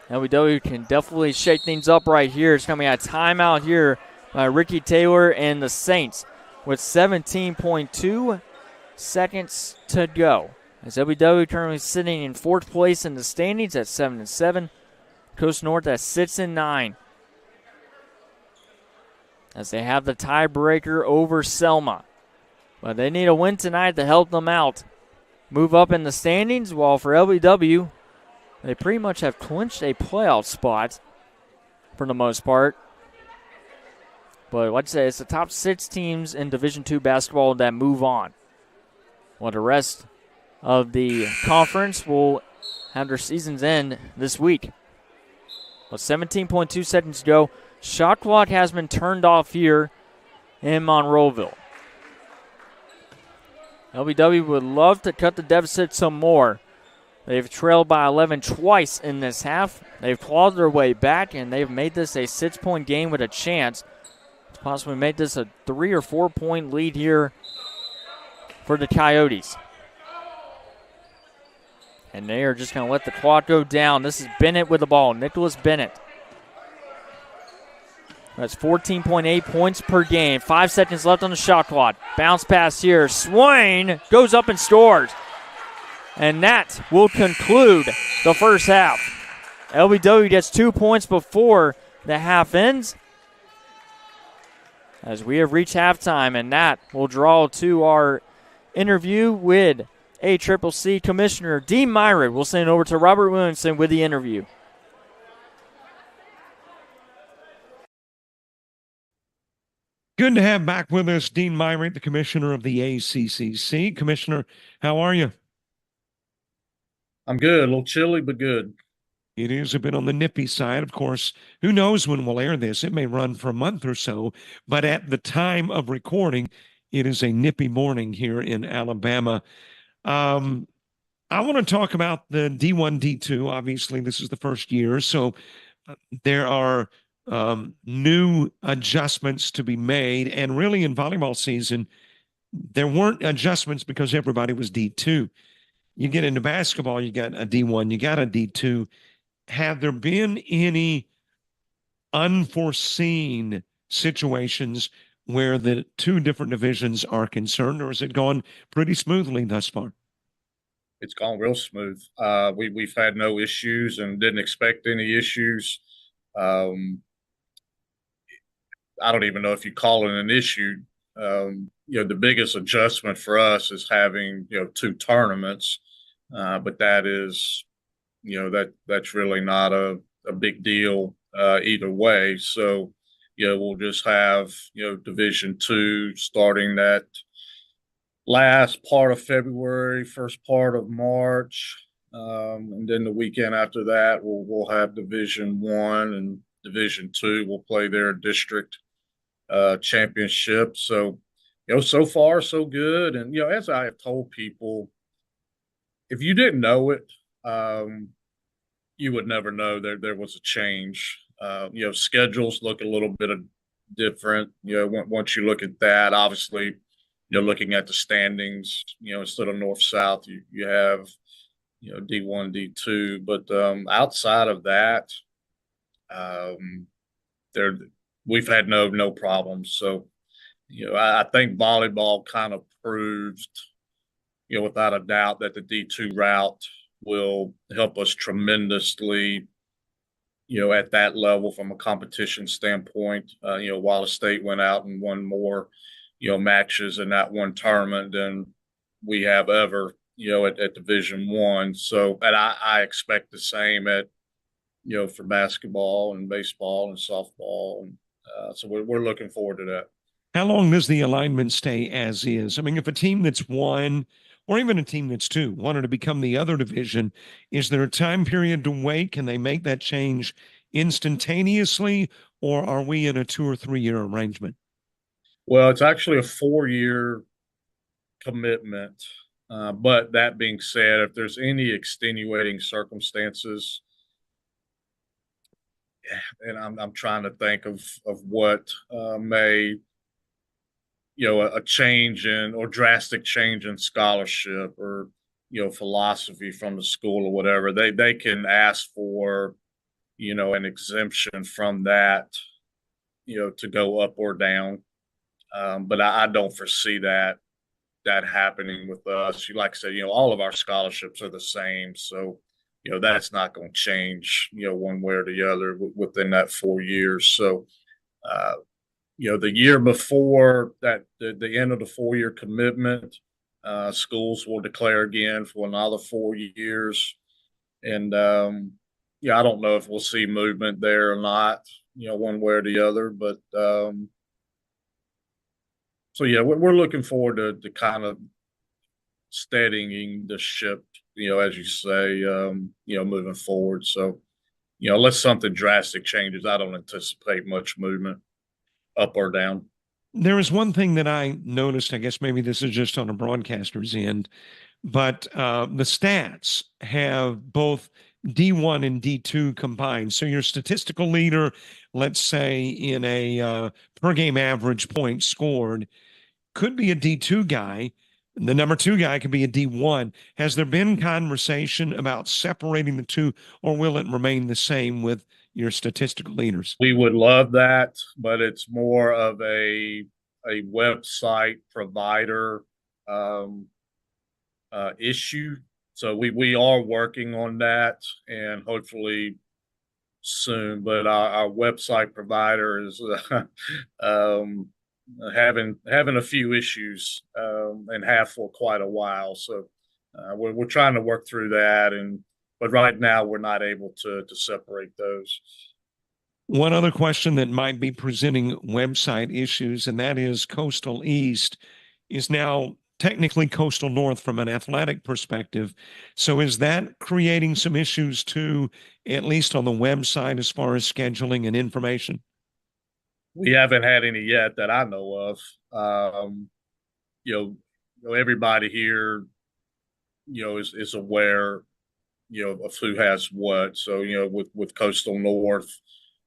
LBW can definitely shake things up right here. It's coming out timeout here by Ricky Taylor and the Saints with 17.2 seconds to go. As LBW currently sitting in fourth place in the standings at 7-7. Coast North at 6-9. As they have the tiebreaker over Selma. But they need a win tonight to help them out. Move up in the standings, while for LBW, they pretty much have clinched a playoff spot for the most part. But like I say, it's the top 6 teams in Division II basketball that move on. While the rest of the conference will have their seasons end this week. With 17.2 seconds to go, shot clock has been turned off here in Monroeville. LBW would love to cut the deficit some more. They've trailed by 11 twice in this half. They've clawed their way back, and they've made this a 6-point game with a chance to possibly make this a 3 or 4 point lead here for the Coyotes. And they are just going to let the clock go down. This is Bennett with the ball. Nicholas Bennett. That's 14.8 points per game. 5 seconds left on the shot clock. Bounce pass here. Swain goes up and scores. And that will conclude the first half. LBW gets 2 points before the half ends. As we have reached halftime, and that will draw to our interview with ACCC Commissioner Dean Myrick. We'll send it over to Robert Williamson with the interview. Good to have back with us Dean Myrick, the Commissioner of the ACCC. Commissioner, how are you? I'm good. A little chilly, but good. It is a bit on the nippy side. Of course, who knows when we'll air this? It may run for a month or so, but at the time of recording, it is a nippy morning here in Alabama. I want to talk about the D1, D2. Obviously, this is the first year, so there are new adjustments to be made. And really, in volleyball season, there weren't adjustments because everybody was D2. You get into basketball, you got a D1, you got a D2. Have there been any unforeseen situations where the two different divisions are concerned, or has it gone pretty smoothly thus far? It's gone real smooth. We've had no issues and didn't expect any issues. Um, I don't even know if you call it an issue. The biggest adjustment for us is having, two tournaments, but that is, that's really not a big deal either way. So, we'll just have, Division two starting that last part of February, first part of March. And then the weekend after that, we'll have Division one and Division two will play their district championship. So, so far so good. And as I have told people, if you didn't know it, you would never know there was a change. Schedules look a little bit different. Once you look at that, obviously, looking at the standings, instead of north south, you have D1, D2, but outside of that, um, there we've had no problems. So I think volleyball kind of proved, without a doubt, that the D2 route will help us tremendously, at that level from a competition standpoint. While the state went out and won more, matches in that one tournament than we have ever, at Division one. So, and I expect the same at, for basketball and baseball and softball. And so we're looking forward to that. How long does the alignment stay as is? I mean, if a team that's one, or even a team that's two, wanted to become the other division, is there a time period to wait? Can they make that change instantaneously, or are we in a 2 or 3 year arrangement? Well, it's actually a 4-year commitment. But that being said, if there's any extenuating circumstances, and I'm trying to think of what may, a change in or drastic change in scholarship or philosophy from the school or whatever, they can ask for an exemption from that, to go up or down. But I don't foresee that happening with us. Like I said, all of our scholarships are the same, so that's not going to change, one way or the other within that 4 years. So, the year before that, the end of the 4-year commitment, schools will declare again for another 4 years, and I don't know if we'll see movement there or not, one way or the other, but so yeah, we're looking forward to kind of steadying the ship, as you say, moving forward. So, unless something drastic changes, I don't anticipate much movement up or down. There is one thing that I noticed. I guess maybe this is just on a broadcaster's end, but the stats have both D1 and D2 combined. So your statistical leader, let's say in a per game average point scored, could be a D2 guy. The number two guy could be a D1. Has there been conversation about separating the two, or will it remain the same with your statistical leaders? We would love that, but it's more of a website provider issue. So we are working on that, and hopefully soon. But our website provider is having a few issues, and have for quite a while. So we're trying to work through that, but right now we're not able to separate those. One other question that might be presenting website issues, and that is Coastal East is now technically Coastal North from an athletic perspective. So is that creating some issues too, at least on the website as far as scheduling and information? We haven't had any yet that I know of. Everybody here, is aware, of who has what. So, with Coastal North,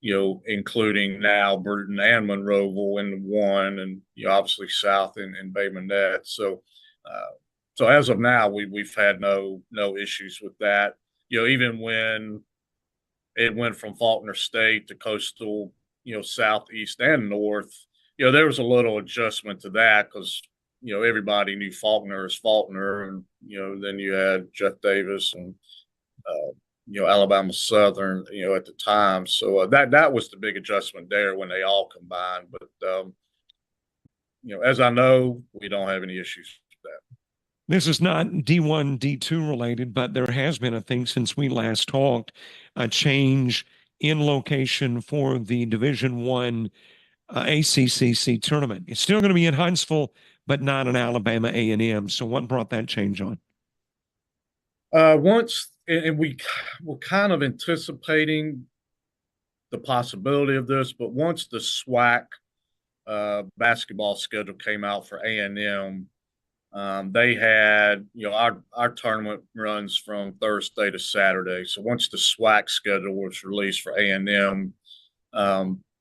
including now Bruton and Monroeville in one, and obviously South and Bay Minette. So, so as of now, we've had no issues with that. Even when it went from Faulkner State to Coastal, Southeast and North, there was a little adjustment to that because everybody knew Faulkner as Faulkner, and then you had Jeff Davis and Alabama Southern, at the time. So that was the big adjustment there when they all combined. But as I know, we don't have any issues with that. This is not D1, D2 related, but there has been, I think, since we last talked, a change in location for the Division One ACCC tournament. It's still going to be in Huntsville, but not in Alabama A&M. So what brought that change on? We were kind of anticipating the possibility of this, but once the SWAC basketball schedule came out for A&M, they had, our tournament runs from Thursday to Saturday. So once the SWAC schedule was released for A&M,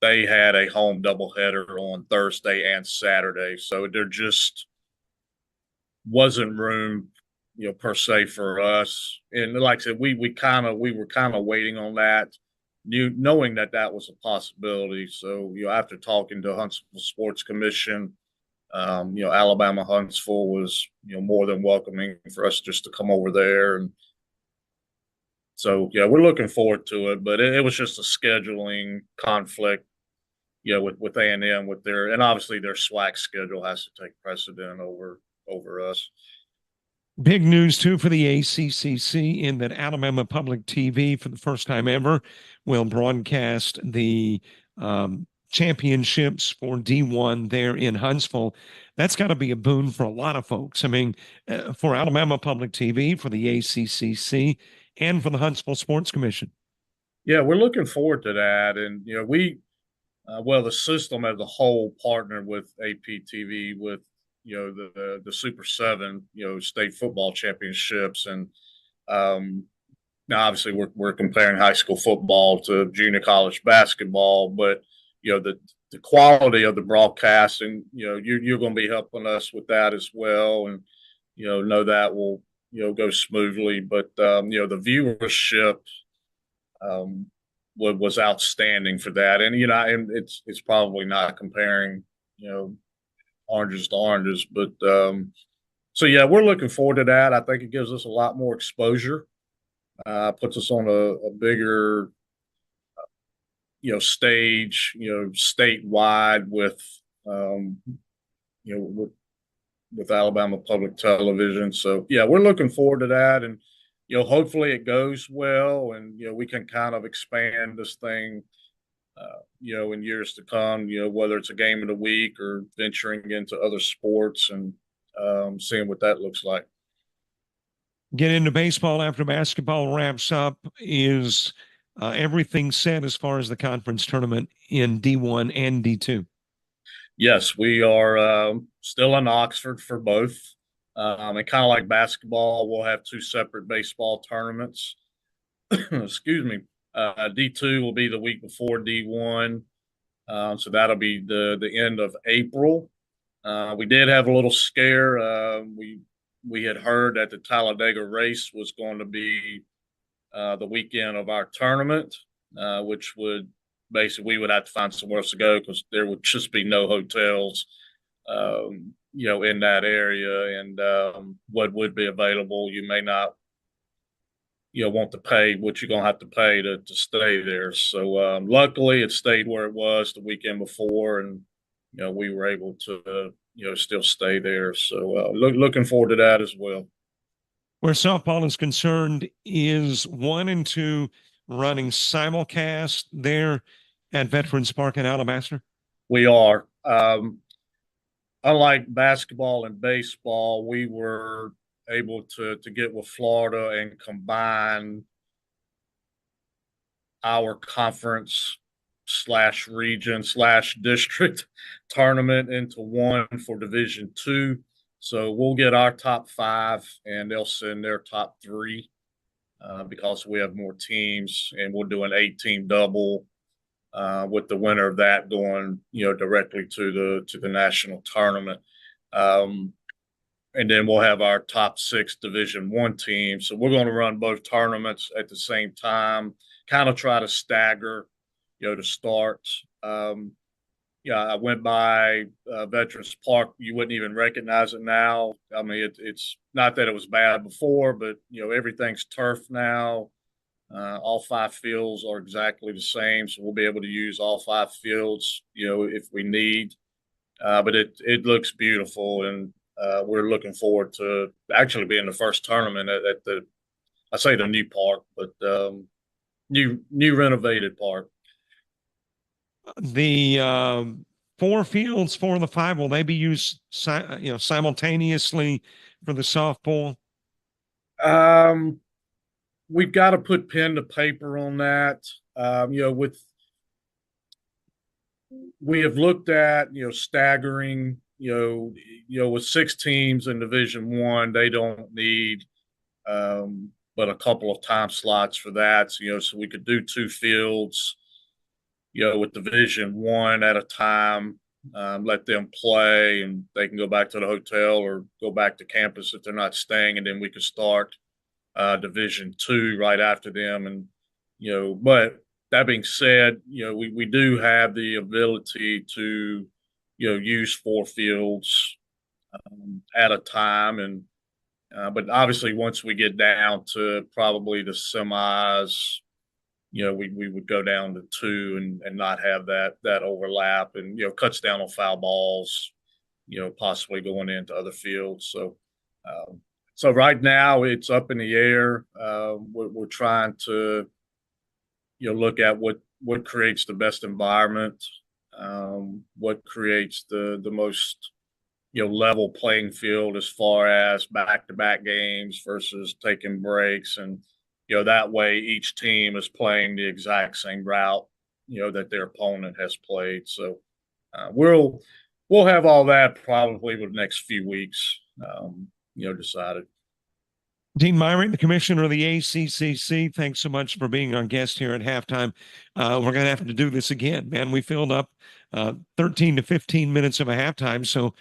they had a home doubleheader on Thursday and Saturday. So there just wasn't room, per se for us. And like I said, we were kind of waiting on that, knowing that was a possibility. So, after talking to Huntsville Sports Commission, Alabama Huntsville was, more than welcoming for us just to come over there. And so, we're looking forward to it, but it was just a scheduling conflict, with A&M and obviously their SWAC schedule has to take precedent over us. Big news, too, for the ACCC in that Alabama Public TV, for the first time ever, will broadcast the championships for D1 there in Huntsville. That's got to be a boon for a lot of folks. I mean, for Alabama Public TV, for the ACCC, and for the Huntsville Sports Commission. Yeah, we're looking forward to that. And, the system as a whole partnered with APTV with, the Super 7, state football championships. And now obviously we're comparing high school football to junior college basketball, but, the quality of the broadcasting, you're going to be helping us with that as well. And, know that will, go smoothly. But, the viewership was outstanding for that. And, and it's probably not comparing, oranges to oranges, but so we're looking forward to that. I think it gives us a lot more exposure, puts us on a bigger stage, statewide with with Alabama Public Television. So we're looking forward to that, and hopefully it goes well, and we can kind of expand this thing in years to come, whether it's a game of the week or venturing into other sports and seeing what that looks like. Get into baseball after basketball wraps up. Is everything set as far as the conference tournament in D1 and D2? Yes, we are still in Oxford for both. And kind of like basketball, we'll have two separate baseball tournaments. Excuse me. D2 will be the week before D1. So that'll be the end of April. We did have a little scare. We had heard that the Talladega race was going to be the weekend of our tournament, which would basically we would have to find somewhere else to go because there would just be no hotels, in that area. And what would be available, you may not want to pay what you're going to have to pay to stay there. So luckily it stayed where it was the weekend before, and we were able to still stay there. So looking forward to that as well. Where softball is concerned, is 1 and 2 running simulcast there at Veterans Park in Alabaster? We are. Unlike basketball and baseball, we were able to get with Florida and combine our conference / region / district tournament into one for Division II. So we'll get our top 5 and they'll send their top 3 because we have more teams, and we'll do an 8-team double with the winner of that going, directly to the national tournament. And then we'll have our top 6 Division I teams. So we're going to run both tournaments at the same time, kind of try to stagger, to start. I went by Veterans Park. You wouldn't even recognize it now. I mean, it's not that it was bad before, but everything's turf now. All 5 fields are exactly the same, so we'll be able to use all 5 fields, if we need. But it looks beautiful, and we're looking forward to actually being the first tournament at the new park, but new renovated park. The 4 fields, 4 of the 5, will they be used simultaneously for the softball? We've got to put pen to paper on that. We have looked at staggering. With 6 teams in Division I, they don't need but a couple of time slots for that. So we could do 2 fields. With Division I at a time, let them play, and they can go back to the hotel or go back to campus if they're not staying, and then we could start Division II right after them. And but that being said, we do have the ability to use 4 fields at a time, and but obviously once we get down to probably the semis, we would go down to 2 and not have that overlap, and cuts down on foul balls, possibly going into other fields. So right now it's up in the air. We're trying to look at what creates the best environment, what creates the most level playing field as far as back-to-back games versus taking breaks, and that way each team is playing the exact same route, that their opponent has played. So we'll have all that probably with the next few weeks, decided. Dean Myrie, the commissioner of the ACCC, thanks so much for being our guest here at halftime. We're going to have to do this again, man. We filled up 13 to 15 minutes of a halftime, so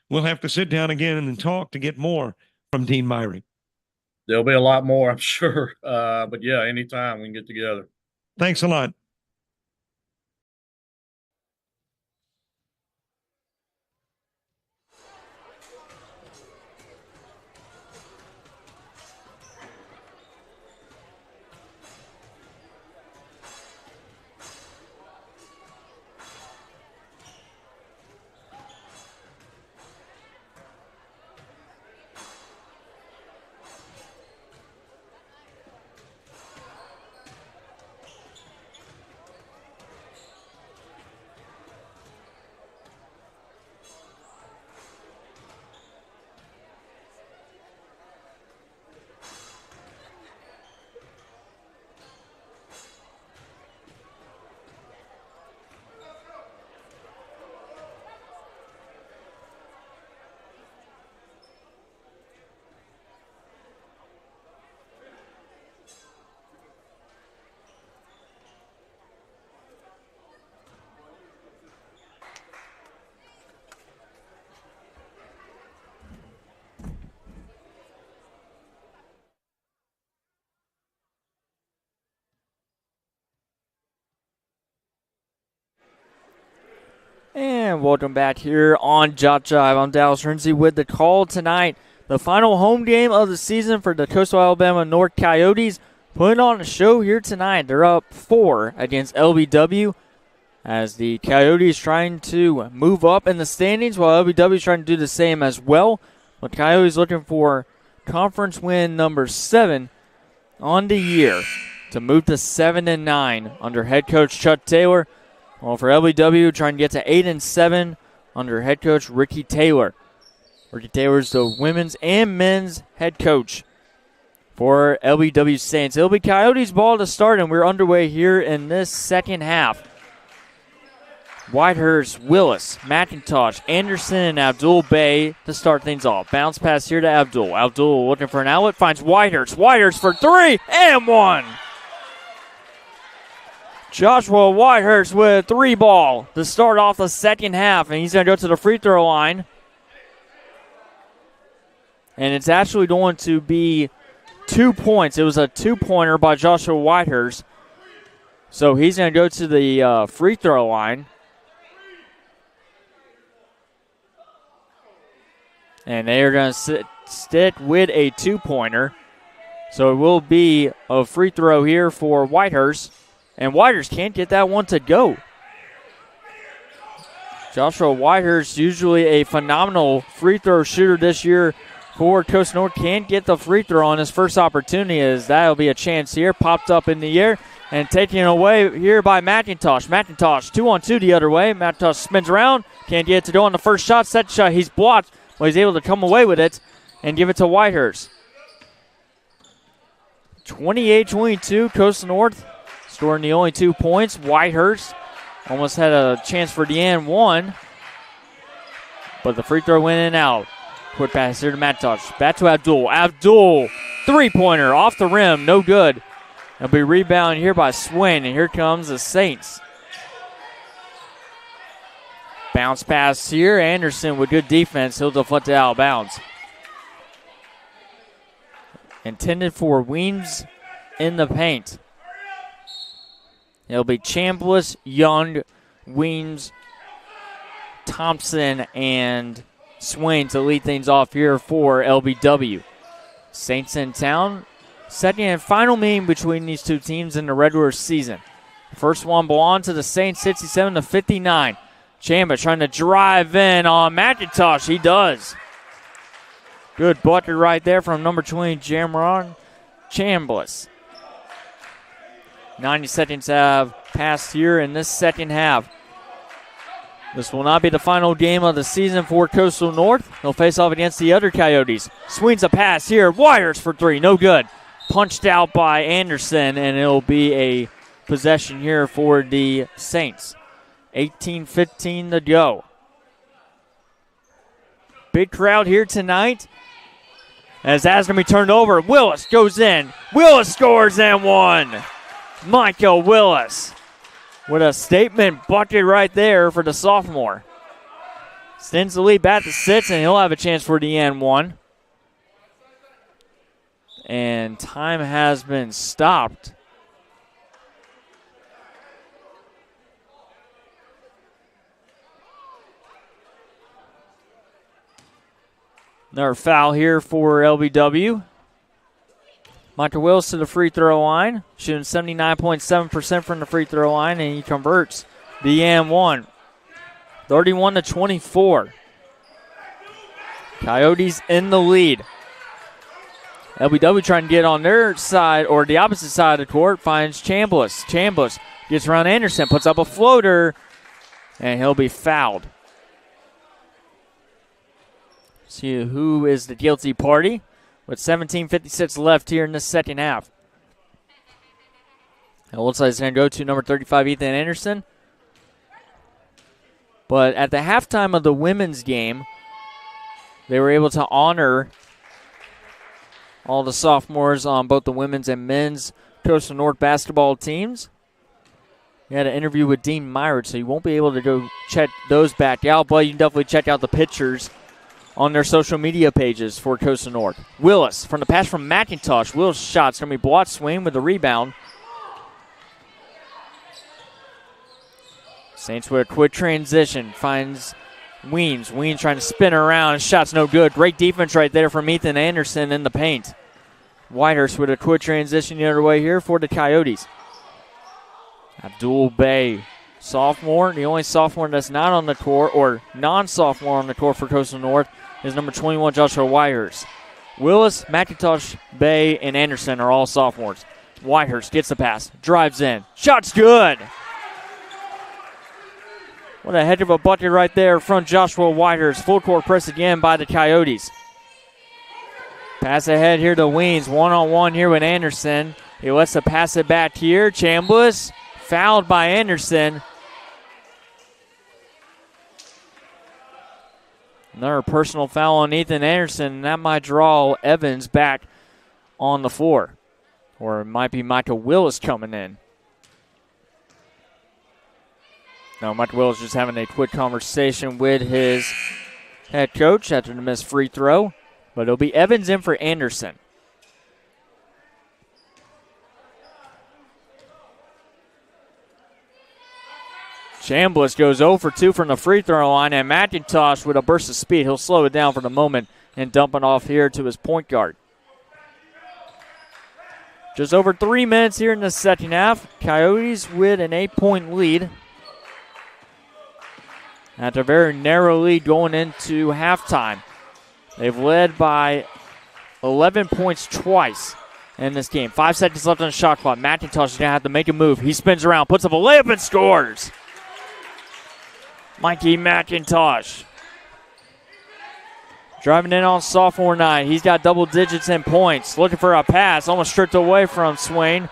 we'll have to sit down again and talk to get more from Dean Myrie. There'll be a lot more, I'm sure. But yeah, anytime we can get together. Thanks a lot. And welcome back here on JockJive. I'm Dallas Renzi with the call tonight. The final home game of the season for the Coastal Alabama North Coyotes. Putting on a show here tonight. They're up 4 against LBW as the Coyotes trying to move up in the standings while LBW is trying to do the same as well. The Coyotes looking for conference win number 7 on the year to move to 7-9 under head coach Chuck Taylor. Well, for LBW, trying to get to 8-7 under head coach Ricky Taylor. Ricky Taylor is the women's and men's head coach for LBW Saints. It'll be Coyotes ball to start, and we're underway here in this second half. Whitehurst, Willis, McIntosh, Anderson, and Abdul Bay to start things off. Bounce pass here to Abdul. Abdul looking for an outlet, finds Whitehurst. Whitehurst for 3 and 1. Joshua Whitehurst with a 3 ball to start off the second half, and he's going to go to the free throw line. And it's actually going to be 2 points. It was a 2-pointer by Joshua Whitehurst. So he's going to go to the free throw line. And they are going to stick with a 2-pointer. So it will be a free throw here for Whitehurst. And Whitehurst can't get that one to go. Joshua Whitehurst, usually a phenomenal free throw shooter this year for Coast North, can't get the free throw on his first opportunity, as that'll be a chance here. Popped up in the air and taken away here by McIntosh. McIntosh 2-on-2 the other way. McIntosh spins around, can't get it to go on the first shot. Set shot, he's blocked, but he's able to come away with it and give it to Whitehurst. 28-22, Coast North scoring the only 2 points. Whitehurst almost had a chance for the and one, but the free throw went in and out. Quick pass here to McIntosh. Back to Abdul. Abdul, 3-pointer off the rim, no good. It'll be rebounded here by Swain, and here comes the Saints. Bounce pass here. Anderson with good defense. He'll deflect it out of bounds. Intended for Weems in the paint. It'll be Chambliss, Young, Weems, Thompson, and Swain to lead things off here for LBW. Saints in town. Second and final meeting between these two teams in the regular season. First one belonged to the Saints, 67-59. Chambliss trying to drive in on McIntosh. He does. Good bucket right there from number 20, Jamron Chambliss. 90 seconds have passed here in this second half. This will not be the final game of the season for Coastal North. They'll face off against the other Coyotes. Swings a pass here. Wires for 3. No good. Punched out by Anderson, and it'll be a possession here for the Saints. 18-15 to go. Big crowd here tonight. As that's going to be turned over, Willis goes in. Willis scores and one. Michael Willis with a statement bucket right there for the sophomore. Extends the lead back to 6, and he'll have a chance for the end one. And time has been stopped. Another foul here for LBW. Michael Willis to the free throw line, shooting 79.7% from the free throw line, and he converts the and one. 31-24. Coyotes in the lead. LBW trying to get on their side, or the opposite side of the court, finds Chambliss. Chambliss gets around Anderson, puts up a floater, and he'll be fouled. See who is the guilty party. With 17:56 left here in the second half. It looks like it's going to go to number 35, Ethan Anderson. But at the halftime of the women's game, they were able to honor all the sophomores on both the women's and men's Coastal North basketball teams. We had an interview with Dean Myrick, so you won't be able to go check those back out, but you can definitely check out the pictures on their social media pages for Coastal North. Willis from the pass from McIntosh. Willis' shot's going to be blocked. Swain with the rebound. Saints with a quick transition. Finds Weems. Weems trying to spin around. His shot's no good. Great defense right there from Ethan Anderson in the paint. Whitehurst with a quick transition the other way here for the Coyotes. Abdul Bay, sophomore. The only sophomore that's not on the court, or non-sophomore on the court for Coastal North, is number 21, Joshua Whitehurst. Willis, McIntosh, Bay, and Anderson are all sophomores. Whitehurst gets the pass, drives in. Shot's good. What a heck of a bucket right there from Joshua Whitehurst. Full court press again by the Coyotes. Pass ahead here to Weems. One-on-one here with Anderson. He lets the pass it back here. Chambliss fouled by Anderson. Another personal foul on Ethan Anderson, and that might draw Evans back on the floor. Or it might be Michael Willis coming in. No, Michael Willis just having a quick conversation with his head coach after the missed free throw. But it'll be Evans in for Anderson. Chambliss goes 0 for 2 from the free throw line, and McIntosh with a burst of speed. He'll slow it down for the moment and dumping off here to his point guard. Just over 3 minutes here in the second half. Coyotes with an 8-point lead. After a very narrow lead going into halftime. They've led by 11 points twice in this game. 5 seconds left on the shot clock. McIntosh is going to have to make a move. He spins around, puts up a layup, and scores. Mikey McIntosh. Driving in on sophomore night. He's got double digits in points. Looking for a pass. Almost stripped away from Swain.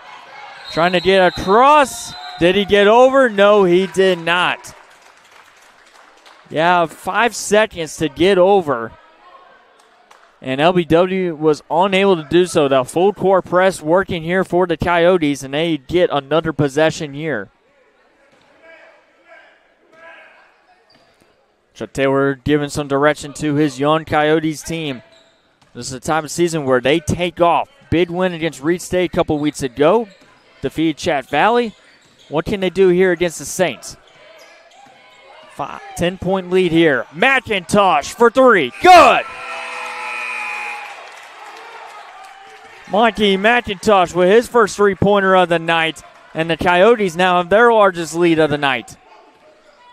Trying to get across. Did he get over? No, he did not. Yeah, 5 seconds to get over. And LBW was unable to do so. The full court press working here for the Coyotes, and they get another possession here. Chuck Taylor giving some direction to his young Coyotes team. This is the time of season where they take off. Big win against Reed State a couple weeks ago. Defeated Chat Valley. What can they do here against the Saints? 10-point lead here. McIntosh for 3. Good! Mikey McIntosh with his first three-pointer of the night. And the Coyotes now have their largest lead of the night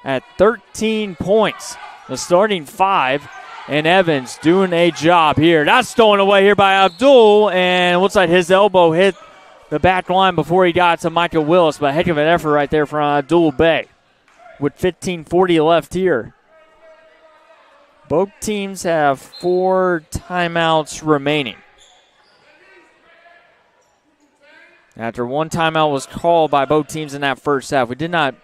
at 13 points. The starting 5, and Evans doing a job here. That's stolen away here by Abdul, and it looks like his elbow hit the back line before he got to Michael Willis, but heck of an effort right there from Abdul Bey with 15:40 left here. Both teams have 4 timeouts remaining. After one timeout was called by both teams in that first half. We did not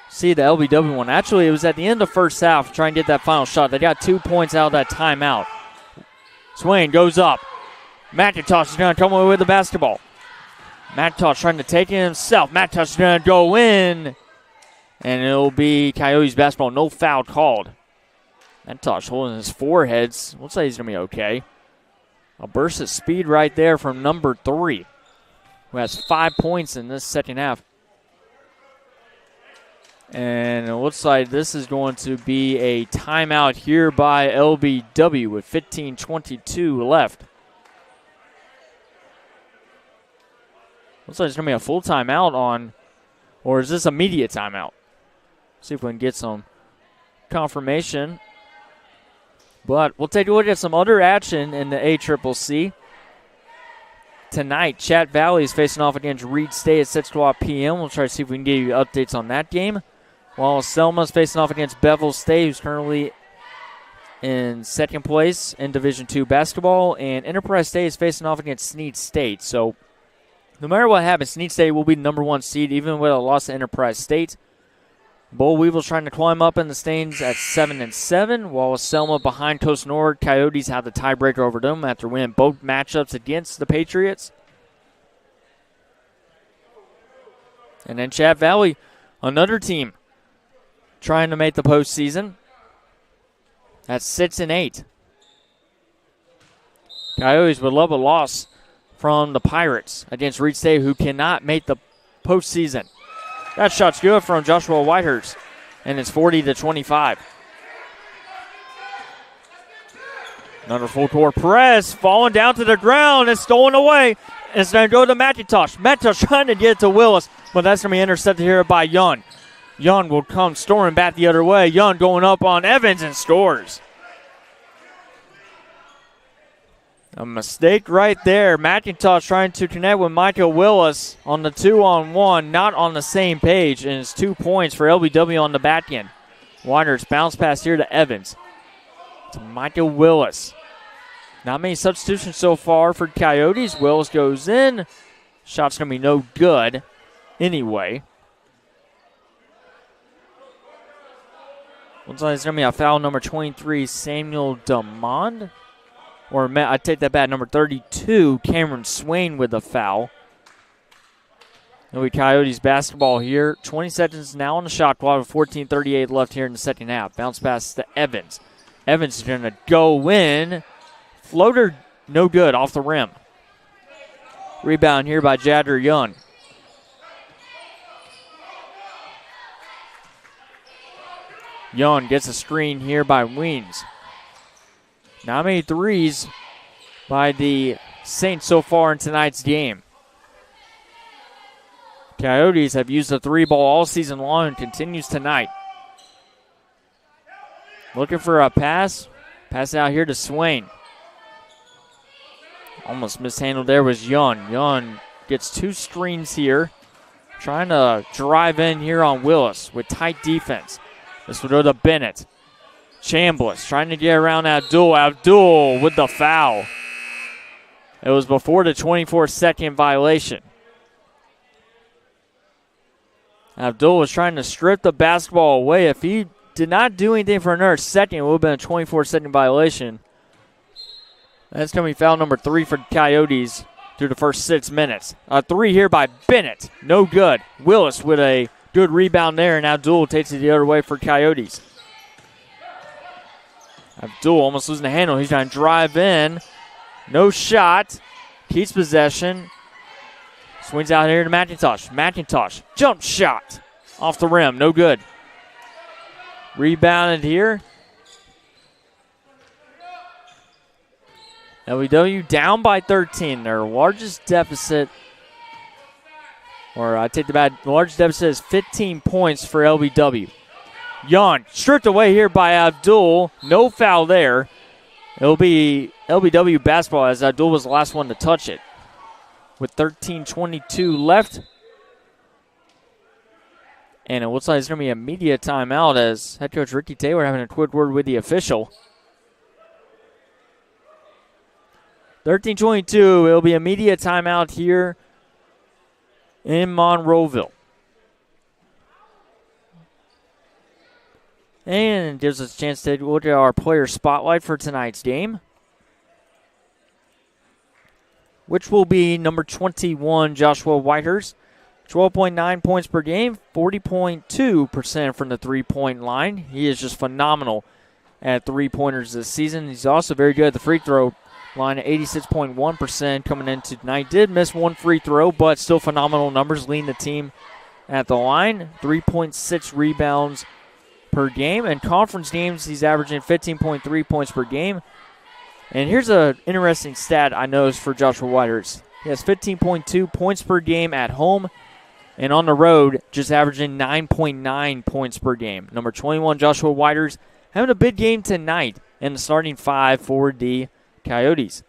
see the LBW one. Actually, it was at the end of the first half trying to get that final shot. They got 2 points out of that timeout. Swain goes up. McIntosh is going to come away with the basketball. McIntosh trying to take it himself. McIntosh is going to go in. And it'll be Coyotes basketball. No foul called. McIntosh holding his foreheads. Looks like he's going to be okay. A burst of speed right there from number 3, who has 5 points in this second half. And it looks like this is going to be a timeout here by LBW with 15:22 left. Looks like it's going to be a full timeout on, or is this a media timeout? See if we can get some confirmation. But we'll take a look at some other action in the ACCC. Tonight, Chat Valley is facing off against Reed State at 6:00 p.m. We'll try to see if we can give you updates on that game. While Selma's facing off against Bevel State, who's currently in second place in Division II basketball. And Enterprise State is facing off against Snead State. So no matter what happens, Snead State will be the number 1 seed, even with a loss to Enterprise State. Boll Weevil's trying to climb up in the standings at 7-7, while Selma behind Coast Nord. Coyotes have the tiebreaker over them after winning both matchups against the Patriots. And then Chat Valley, another team trying to make the postseason. That's 6-8. Coyotes would love a loss from the Pirates against Reed State, who cannot make the postseason. That shot's good from Joshua Whitehurst, and it's 40-25. Another full court press, falling down to the ground and stolen away. It's going to go to McIntosh. McIntosh trying to get it to Willis, but that's going to be intercepted here by Young. Young will come storming back the other way. Young going up on Evans and scores. A mistake right there. McIntosh trying to connect with Michael Willis on the 2-on-1, not on the same page, and it's 2 points for LBW on the back end. Waters bounce pass here to Evans. To Michael Willis. Not many substitutions so far for Coyotes. Willis goes in. Shot's going to be no good anyway. Looks like it's going to be a foul, number 23, Samuel Damond. Or I take that back, number 32, Cameron Swain with the foul. It'll be Coyotes basketball here. 20 seconds now on the shot clock with 14:38 left here in the second half. Bounce pass to Evans. Evans is going to go in. Floater, no good, off the rim. Rebound here by Jadder Young. Young gets a screen here by Weems. Not many threes by the Saints so far in tonight's game. Coyotes have used the three ball all season long and continues tonight. Looking for a pass. Pass out here to Swain. Almost mishandled there was Young. Young gets 2 screens here. Trying to drive in here on Willis with tight defense. This will go to Bennett. Chambliss trying to get around Abdul. Abdul with the foul. It was before the 24-second violation. Abdul was trying to strip the basketball away. If he did not do anything for another second, it would have been a 24-second violation. That's going to be foul number 3 for the Coyotes through the first 6 minutes. A 3 here by Bennett. No good. Willis with a good rebound there, and Abdul takes it the other way for Coyotes. Abdul almost losing the handle. He's trying to drive in. No shot. Keeps possession. Swings out here to McIntosh. McIntosh. Jump shot. Off the rim. No good. Rebounded here. LBW down by 13. Their largest deficit, or I take the bad, largest deficit is 15 points for LBW. Young stripped away here by Abdul. No foul there. It'll be LBW basketball as Abdul was the last one to touch it. With 13:22 left. And it looks like it's going to be a media timeout as head coach Ricky Taylor having a quick word with the official. 13:22, it'll be a media timeout here in Monroeville. And it gives us a chance to look at our player spotlight for tonight's game, which will be number 21, Joshua Whitehurst. 12.9 points per game, 40.2% from the three-point line. He is just phenomenal at three-pointers this season. He's also very good at the free throw line at 86.1% coming into tonight. Did miss one free throw, but still phenomenal numbers, leading the team at the line. 3.6 rebounds per game. In conference games, he's averaging 15.3 points per game. And here's an interesting stat I noticed for Joshua Whitehurst. He has 15.2 points per game at home, and on the road, just averaging 9.9 points per game. Number 21, Joshua Whitehurst, having a big game tonight in the starting 5 for the Coyotes.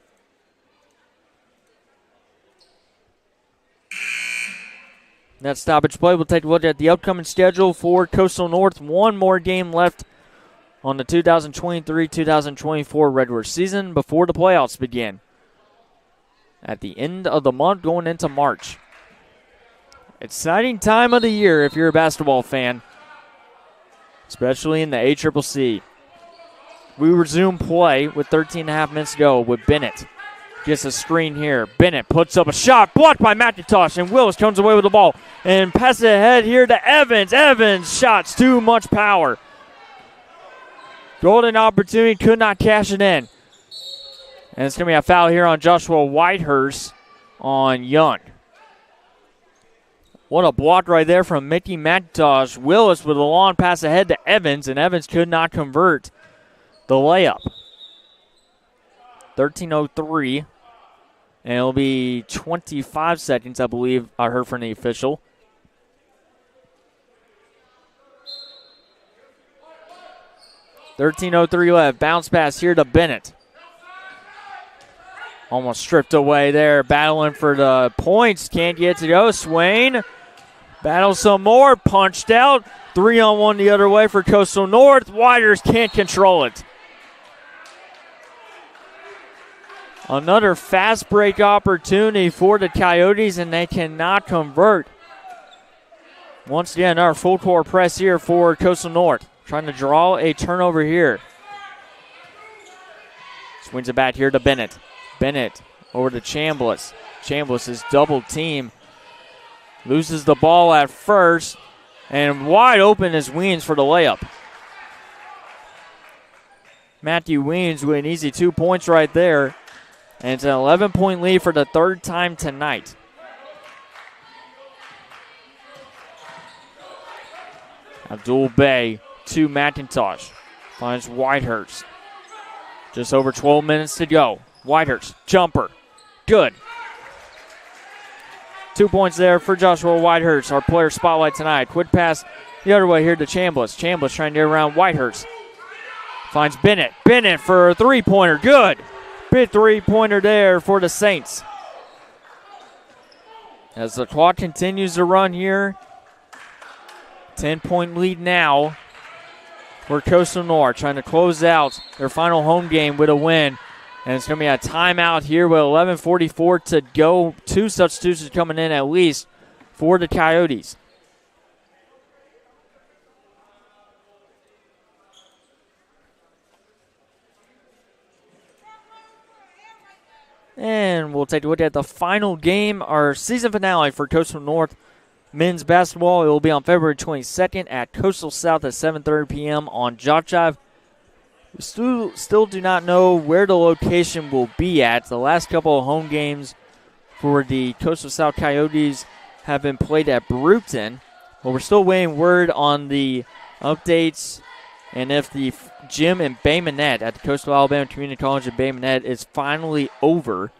That stoppage play. We'll take a look at the upcoming schedule for Coastal North. One more game left on the 2023-2024 regular season before the playoffs begin at the end of the month going into March. Exciting time of the year if you're a basketball fan, especially in the ACCC. We resume play with 13 and a half minutes to go with Bennett. Gets a screen here. Bennett puts up a shot, blocked by McIntosh, and Willis comes away with the ball and passes it ahead here to Evans. Evans shots too much power. Golden opportunity, could not cash it in. And it's going to be a foul here on Joshua Whitehurst on Young. What a block right there from Mickey McIntosh. Willis with a long pass ahead to Evans, and Evans could not convert the layup. 13:03, and it'll be 25 seconds, I believe I heard from the official. .03 left. Bounce pass here to Bennett. Almost stripped away there. Battling for the points. Can't get to go. Swain battles some more. Punched out. 3-on-1 the other way for Coastal North. Whitehurst can't control it. Another fast break opportunity for the Coyotes, and they cannot convert. Once again, our full court press here for Coastal North. Trying to draw a turnover here. Swings it back here to Bennett. Bennett over to Chambliss. Chambliss is double team. Loses the ball at first. And wide open is Weens for the layup. Matthew Weens with an easy 2 points right there. And it's an 11-point lead for the third time tonight. Abdul Bey to McIntosh. Finds Whitehurst. Just over 12 minutes to go. Whitehurst, jumper. Good. 2 points there for Joshua Whitehurst, our player spotlight tonight. Quick pass the other way here to Chambliss. Chambliss trying to get around Whitehurst. Finds Bennett. Bennett for a three-pointer. Good. Big three-pointer there for the Saints. As the clock continues to run here, 10-point lead now for Coastal North, trying to close out their final home game with a win. And it's going to be a timeout here with 11:44 to go. 2 substitutions coming in at least for the Coyotes. And we'll take a look at the final game, our season finale for Coastal North men's basketball. It will be on February 22nd at Coastal South at 7:30 p.m. on JockJive. We still do not know where the location will be at. The last couple of home games for the Coastal South Coyotes have been played at Brewton, but we're still waiting word on the updates and if the gym in Bay Minette at the Coastal Alabama Community College in Bay Minette is finally over,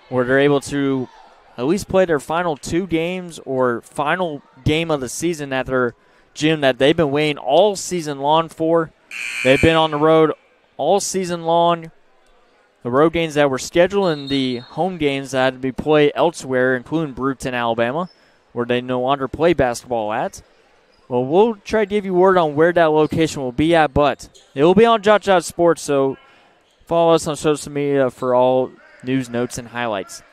where they're able to at least play their final 2 games or final game of the season at their gym that they've been waiting all season long for. They've been on the road all season long. The road games that were scheduled and the home games that had to be played elsewhere, including Brewton, Alabama, where they no longer play basketball at. Well, we'll try to give you word on where that location will be at, but it will be on JockJive Sports, so follow us on social media for all news, notes, and highlights.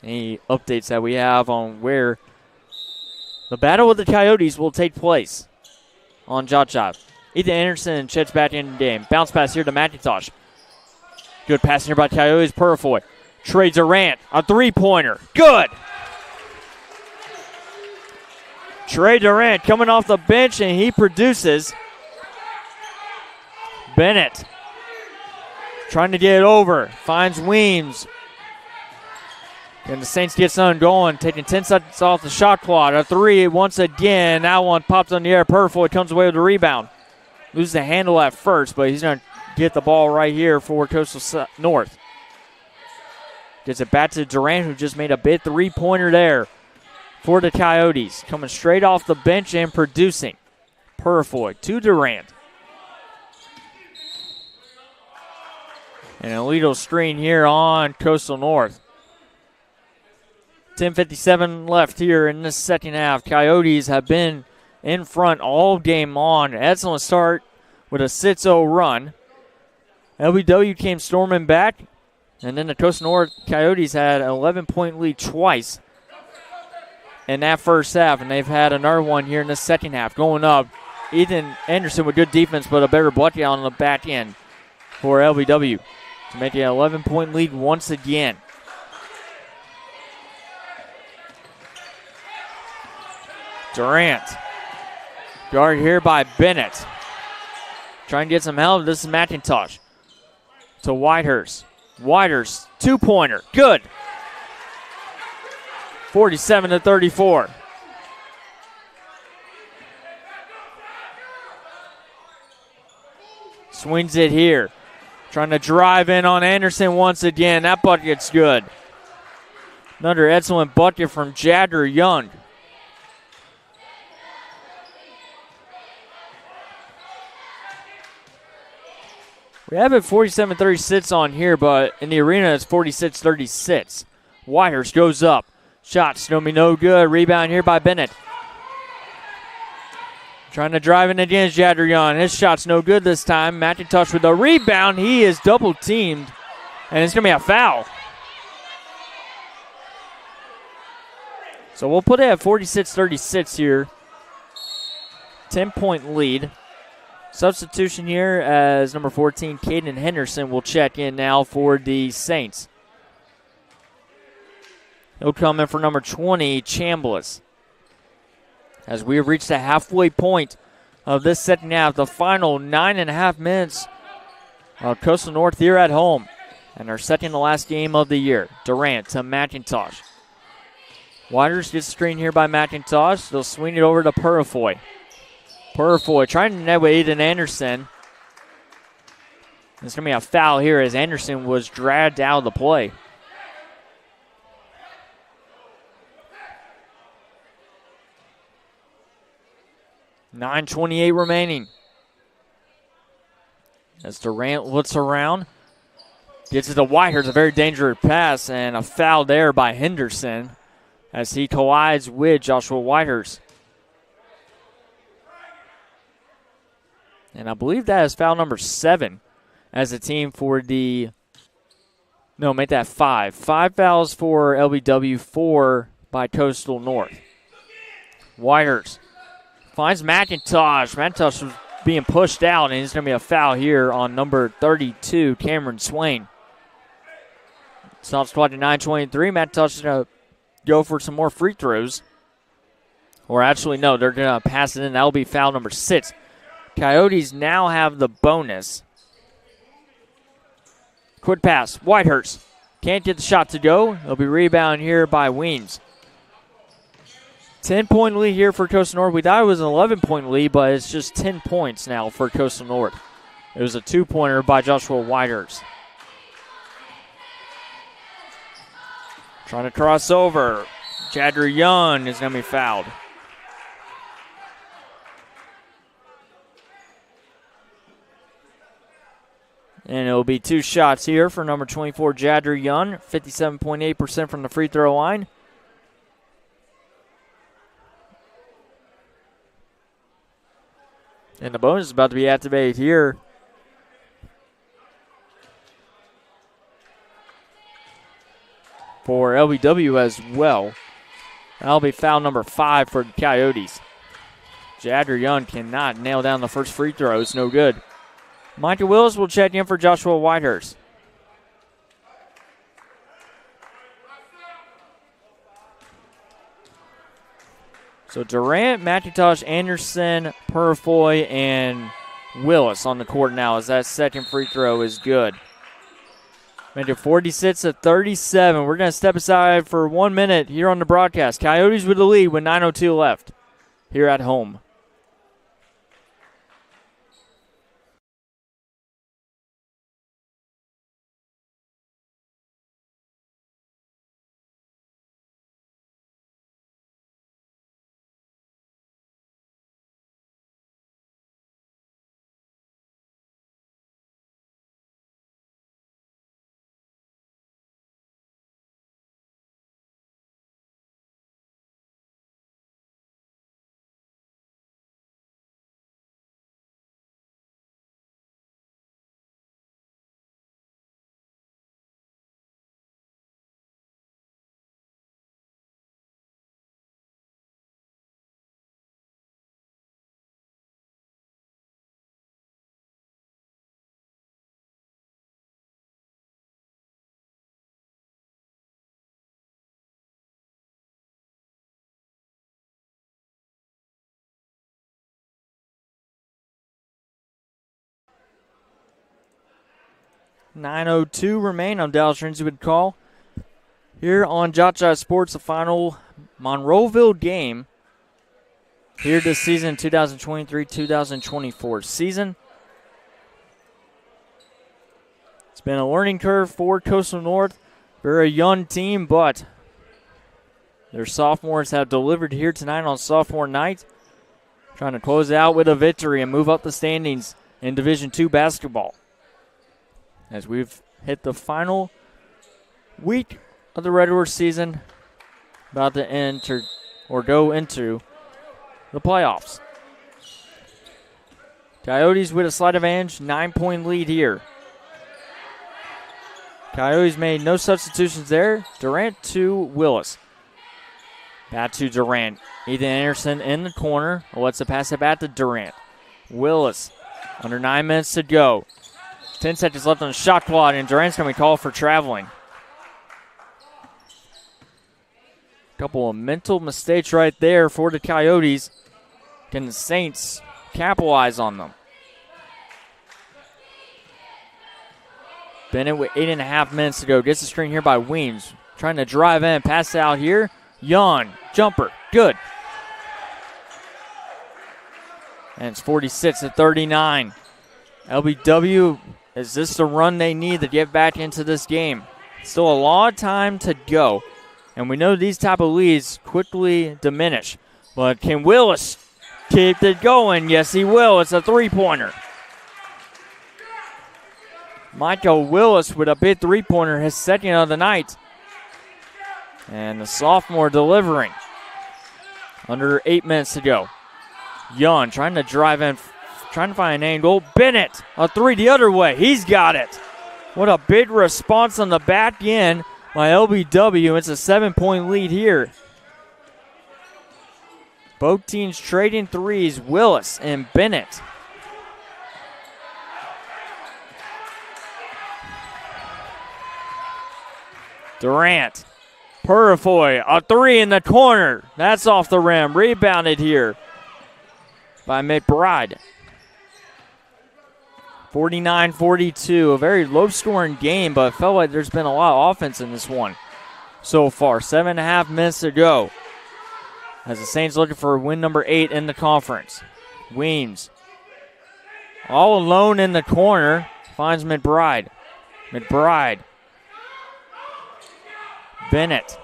Any updates that we have on where the battle with the Coyotes will take place on JockJive. Ethan Anderson checks back in the game. Bounce pass here to McIntosh. Good pass here by Coyotes. Purifoy trades Durant. A three-pointer. Good. Trey Durant coming off the bench, and he produces. Bennett trying to get it over. Finds Weems. And the Saints get something going, taking 10 seconds off the shot clock. A three once again. That one pops on the air. Purifoy comes away with the rebound. Loses the handle at first, but he's going to get the ball right here for Coastal North. Gets it back to Durant, who just made a big three-pointer there for the Coyotes. Coming straight off the bench and producing. Purifoy to Durant. And a little screen here on Coastal North. 10:57 left here in the second half. Coyotes have been in front all game long. Excellent start with a 6-0 run. LBW came storming back, and then the Coastal North Coyotes had an 11-point lead twice in that first half, and they've had another one here in the second half. Going up, Ethan Anderson with good defense, but a better bucket on the back end for LBW to make it an 11-point lead once again. Durant. Guard here by Bennett. Trying to get some help. This is McIntosh to Whitehurst. Whitehurst, two-pointer. Good. 47-34. Swings it here. Trying to drive in on Anderson once again. That bucket's good. Another excellent bucket from Jadder Young. We have it 47-36 on here, but in the arena it's 46-36. Whitehurst goes up. Shot's going to be no good. Rebound here by Bennett. Trying to drive in against Jadrian. His shot's no good this time. McIntosh with the rebound. He is double teamed, and it's going to be a foul. So we'll put it at 46-36 here. 10-point lead. Substitution here as number 14, Caden Henderson, will check in now for the Saints. He'll come in for number 20, Chambliss. As we have reached the halfway point of this second half, the final 9.5 minutes of Coastal North here at home. And our second to last game of the year. Durant to McIntosh. Whitehurst gets screened here by McIntosh. They'll swing it over to Purifoy. Purifoy trying to net with Aiden Anderson. There's going to be a foul here as Anderson was dragged out of the play. .9:28 remaining. As Durant looks around, gets it to Whitehurst, a very dangerous pass, and a foul there by Henderson as he collides with Joshua Whitehurst. And I believe that is foul number 7 as a team for the, no, make that 5. 5 fouls for LBW, 4 by Coastal North. Whitehurst finds McIntosh. McIntosh was being pushed out, and it's going to be a foul here on number 32, Cameron Swain. Stops clock at 9:23. McIntosh is going to go for some more free throws. Or actually, no, they're going to pass it in. That'll be foul number 6. Coyotes now have the bonus. Quick pass. Whitehurst can't get the shot to go. It'll be rebounded here by Weems. 10-point lead here for Coastal North. We thought it was an 11-point lead, but it's just 10 points now for Coastal North. It was a 2-pointer by Joshua Whitehurst. Trying to cross over. Jadder Young is going to be fouled. And it'll be 2 shots here for number 24, Jadder Young. 57.8% from the free throw line. And the bonus is about to be activated here. For LBW as well. That'll be foul number 5 for the Coyotes. Jadder Young cannot nail down the first free throw. It's no good. Micah Willis will check in for Joshua Whitehurst. So Durant, McIntosh, Anderson, Purfoy, and Willis on the court now as that second free throw is good. Made it 46-37. We're going to step aside for 1 minute here on the broadcast. Coyotes with the lead with 9:02 left here at home. .902 remain. I'm Dallas Renzi with call. Here on JockJive Sports, the final Monroeville game here this season, 2023-2024 season. It's been a learning curve for Coastal North. Very young team, but their sophomores have delivered here tonight on sophomore night. Trying to close it out with a victory and move up the standings in Division II basketball. As we've hit the final week of the regular season, about to enter or go into the playoffs. Coyotes with a slight advantage, 9-point lead here. Coyotes made no substitutions there. Durant to Willis. Back to Durant. Ethan Anderson in the corner. Let's pass it back to Durant. Willis, under 9 minutes to go. 10 seconds left on the shot clock, and Durant's going to be called for traveling. Couple of mental mistakes right there for the Coyotes. Can the Saints capitalize on them? Bennett with 8.5 minutes to go. Gets the screen here by Weems. Trying to drive in, pass out here. Young, jumper, good. And it's 46-39. LBW Is this the run they need to get back into this game? Still a lot of time to go. And we know these type of leads quickly diminish. But can Willis keep it going? Yes, he will. It's a three-pointer. Michael Willis with a big three-pointer, his second of the night. And the sophomore delivering. Under 8 minutes to go. Young trying to drive in, trying to find an angle. Bennett, a three the other way. He's got it. What a big response on the back end by LBW. It's a 7-point lead here. Both teams trading threes, Willis and Bennett. Durant. Purifoy, a three in the corner. That's off the rim. Rebounded here by McBride. 49-42. A very low-scoring game, but it felt like there's been a lot of offense in this one so far. 7.5 minutes to go. As the Saints looking for win number 8 in the conference. Weems. All alone in the corner. Finds McBride. McBride. Bennett.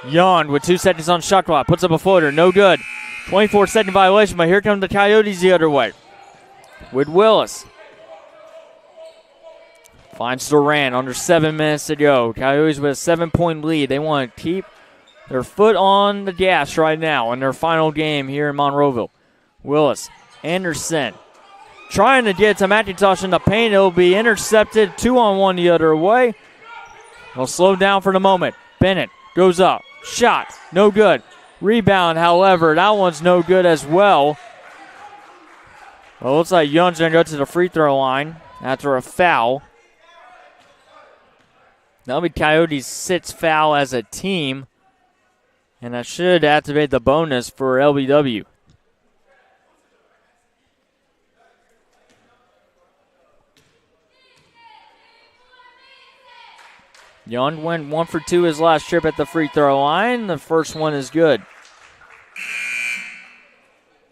Young with 2 seconds on shot clock. Puts up a floater. No good. 24-second violation, but here come the Coyotes the other way. With Willis. Finds Durant under 7 minutes to go. Coyotes with a 7-point lead. They want to keep their foot on the gas right now in their final game here in Monroeville. Willis. Anderson. Trying to get to McIntosh in the paint. It'll be intercepted. 2-on-1 the other way. They'll slow down for the moment. Bennett goes up. Shot. No good. Rebound, however, that one's no good as well. Well, it looks like Young's going to go to the free throw line after a foul. That'll be Coyotes' 6th foul as a team. And that should activate the bonus for LBW. Young went 1 for 2 his last trip at the free throw line. The first one is good.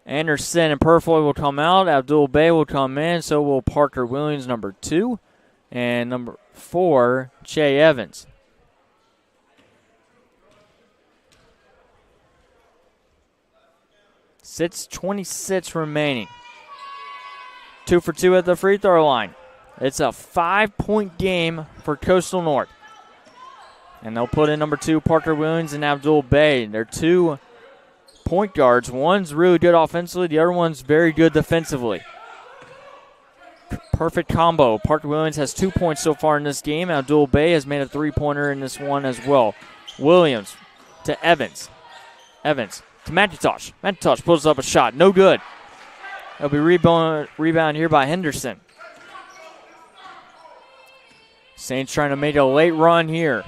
Anderson and Purfoy will come out. Abdul Bey will come in. So will Parker Williams, number 2. And number 4, Che Evans. .26 remaining. 2 for 2 at the free throw line. It's a 5-point game for Coastal North. And they'll put in number 2, Parker Williams and Abdul Bey. They're 2 point guards. One's really good offensively. The other one's very good defensively. Perfect combo. Parker Williams has 2 points so far in this game. Abdul Bey has made a 3-pointer in this one as well. Williams to Evans. Evans to McIntosh. McIntosh pulls up a shot. No good. It'll be rebound here by Henderson. Saints trying to make a late run here.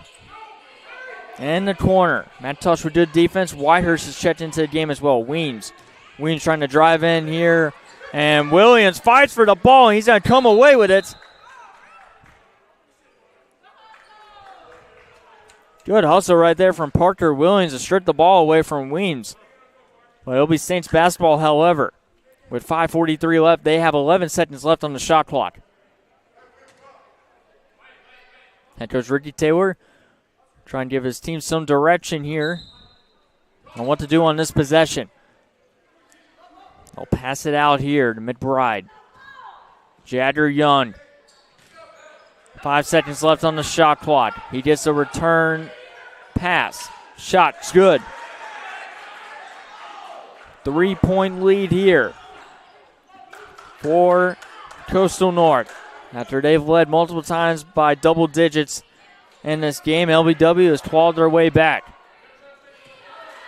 In the corner. McIntosh with good defense. Whitehurst has checked into the game as well. Weems trying to drive in here. And Williams fights for the ball. And he's going to come away with it. Good hustle right there from Parker Williams to strip the ball away from Weems. But it'll be Saints basketball, however. With 5:43 left, they have 11 seconds left on the shot clock. Head coach Ricky Taylor trying to give his team some direction here on what to do on this possession. I'll pass it out here to McBride. Jagger Young. 5 seconds left on the shot clock. He gets a return pass. Shot's good. 3-point lead here for Coastal North. After they've led multiple times by double digits in this game, LBW has clawed their way back.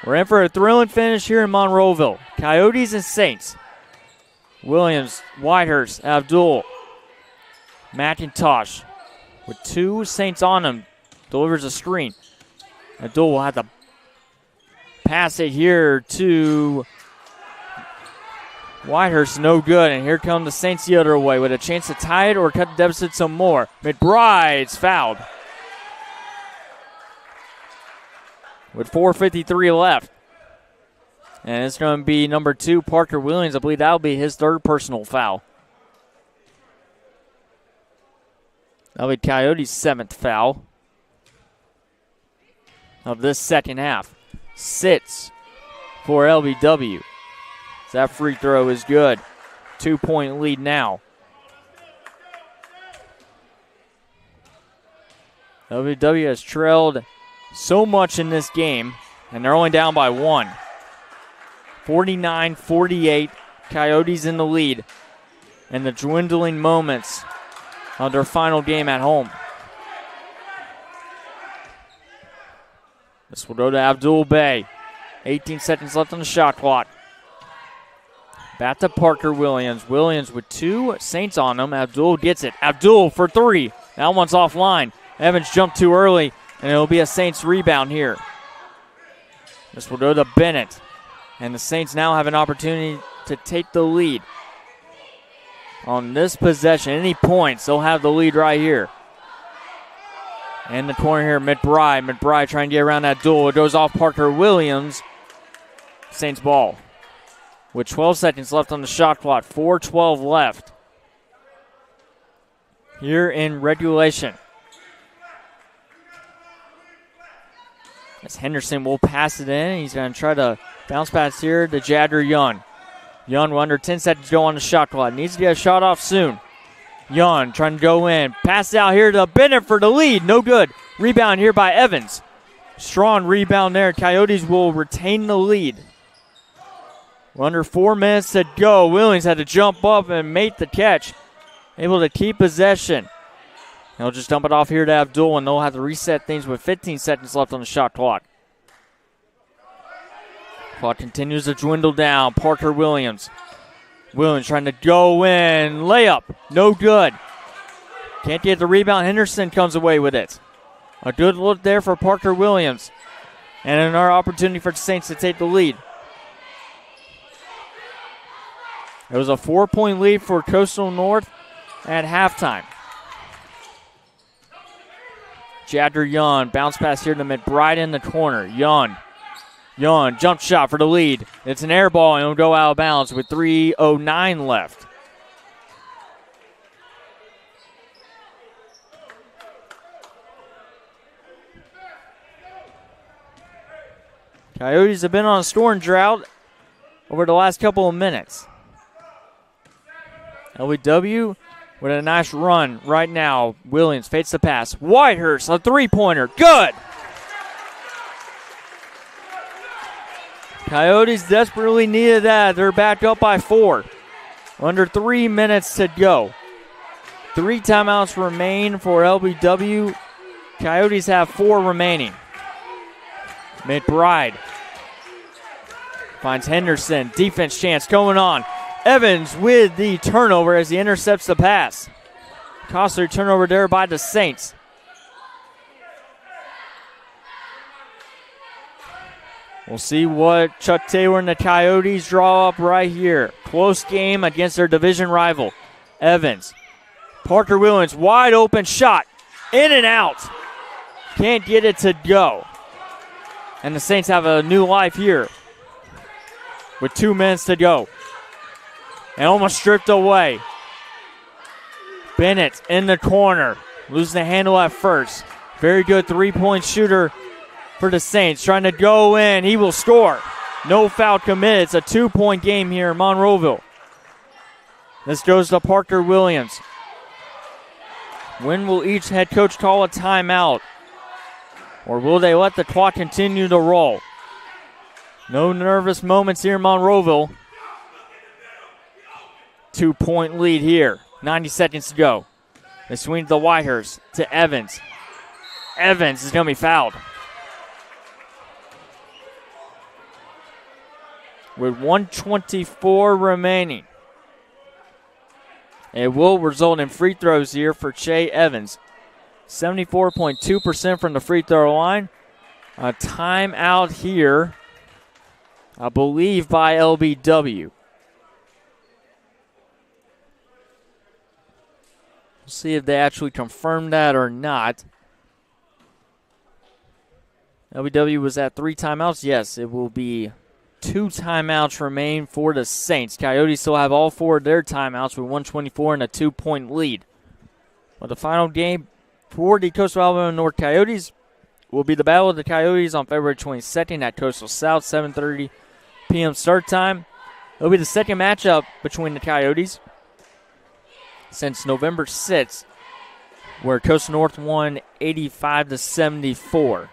We're in for a thrilling finish here in Monroeville. Coyotes and Saints. Williams, Whitehurst, Abdul, McIntosh with 2 Saints on him. Delivers a screen. Abdul will have to pass it here to Whitehurst, no good. And here come the Saints the other way with a chance to tie it or cut the deficit some more. McBride's fouled. With 4:53 left. And it's going to be number 2, Parker Williams. I believe that'll be his 3rd personal foul. That'll be Coyotes' 7th foul of this second half. Sits for LBW. That free throw is good. 2-point lead now. LBW has trailed so much in this game, and they're only down by 1. 49-48, Coyotes in the lead, and the dwindling moments of their final game at home. This will go to Abdul Bey. 18 seconds left on the shot clock. Back to Parker Williams. Williams with 2 Saints on him. Abdul gets it. Abdul for 3. That one's offline. Evans jumped too early, and it'll be a Saints rebound here. This will go to Bennett. And the Saints now have an opportunity to take the lead. On this possession, any points, they'll have the lead right here. In the corner here, McBride. McBride trying to get around that duel. It goes off Parker Williams. Saints ball. With 12 seconds left on the shot clock. 4:12 left here in regulation. As Henderson will pass it in. He's going to try to bounce pass here to Jadder Young. Young with under 10 seconds to go on the shot clock. Needs to get a shot off soon. Young trying to go in. Pass out here to Bennett for the lead. No good. Rebound here by Evans. Strong rebound there. Coyotes will retain the lead. We're under 4 minutes to go. Williams had to jump up and make the catch. Able to keep possession. They'll just dump it off here to Abdul, and they'll have to reset things with 15 seconds left on the shot clock. Clock continues to dwindle down. Parker Williams. Williams trying to go in. Layup. No good. Can't get the rebound. Henderson comes away with it. A good look there for Parker Williams. And another opportunity for the Saints to take the lead. It was a 4-point lead for Coastal North at halftime. Jadder Young, bounce pass here to McBride in the corner. Young, jump shot for the lead. It's an air ball and it'll go out of bounds with 3:09 left. Coyotes have been on a scoring drought over the last couple of minutes. LBW with a nice run right now. Williams fakes the pass. Whitehurst, a three-pointer. Good! Coyotes desperately needed that. They're back up by 4. Under 3 minutes to go. 3 timeouts remain for LBW. Coyotes have 4 remaining. McBride finds Henderson. Defense chance going on. Evans with the turnover as he intercepts the pass. Costly turnover there by the Saints. We'll see what Chuck Taylor and the Coyotes draw up right here. Close game against their division rival. Evans. Parker Williams, wide open shot. In and out. Can't get it to go. And the Saints have a new life here with 2 minutes to go. And almost stripped away. Bennett in the corner. Losing the handle at first. Very good three-point shooter for the Saints. Trying to go in. He will score. No foul committed. It's a 2-point game here in Monroeville. This goes to Parker Williams. When will each head coach call a timeout? Or will they let the clock continue to roll? No nervous moments here in Monroeville. 2-point lead here. 90 seconds to go. They swing to the Whitehurst to Evans. Evans is going to be fouled. With 1:24 remaining. It will result in free throws here for Che Evans. 74.2% from the free throw line. A timeout here, I believe, by LBW. We'll see if they actually confirm that or not. LBW was at 3 timeouts. Yes, it will be 2 timeouts remain for the Saints. Coyotes still have all 4 of their timeouts with 1:24 and a 2-point lead. Well, the final game for the Coastal Alabama North Coyotes will be the Battle of the Coyotes on February 22nd at Coastal South, 7:30 p.m. start time. It'll be the second matchup between the Coyotes since November 6th, where Coastal North won 85-74.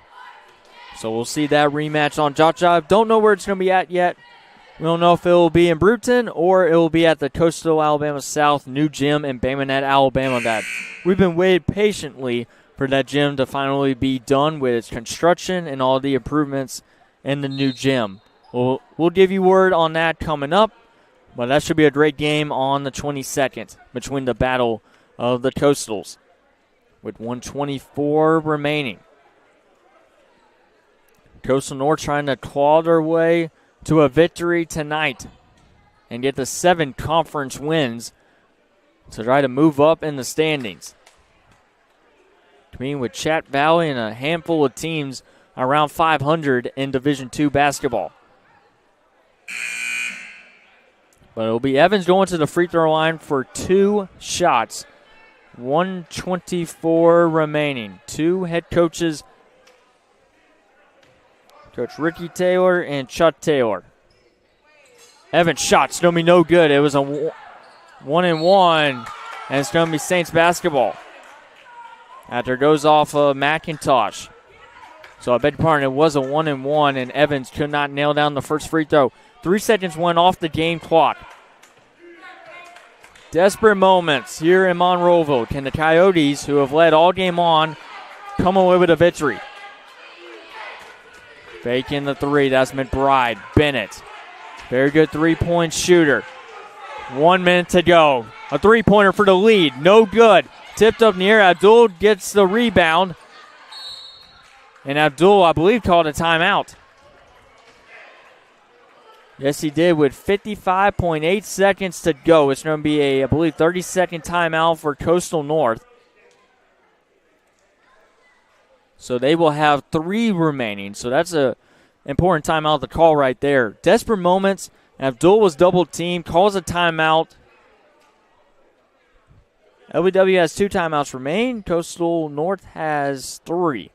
So we'll see that rematch on JockJive. Don't know where it's going to be at yet. We don't know if it will be in Brewton or it will be at the Coastal Alabama South new gym in Baymonette, Alabama. That we've been waiting patiently for that gym to finally be done with its construction and all the improvements in the new gym. We'll give you word on that coming up, but that should be a great game on the 22nd between the Battle of the Coastals with 1:24 remaining. Coastal North trying to claw their way to a victory tonight and get the 7 conference wins to try to move up in the standings. Competing with Chat Valley and a handful of teams around 500 in Division II basketball. But it'll be Evans going to the free throw line for 2 shots. 1:24 remaining. 2 head coaches, Coach Ricky Taylor and Chuck Taylor. Evans' shot's going to be no good. It was a 1-and-1, and it's going to be Saints basketball. After it goes off of McIntosh. So I beg your pardon, it was a 1-and-1, and Evans could not nail down the first free throw. 3 seconds went off the game clock. Desperate moments here in Monroeville. Can the Coyotes, who have led all game on, come away with a victory? Faking the 3. That's McBride. Bennett. Very good 3-point shooter. 1 minute to go. A 3-pointer for the lead. No good. Tipped up in the air. Abdul gets the rebound. And Abdul, I believe, called a timeout. Yes, he did with 55.8 seconds to go. It's going to be a, I believe, 30-second timeout for Coastal North. So they will have 3 remaining. So that's a important timeout to call right there. Desperate moments. Abdul was double-teamed, calls a timeout. LBW has 2 timeouts remaining. Coastal North has 3.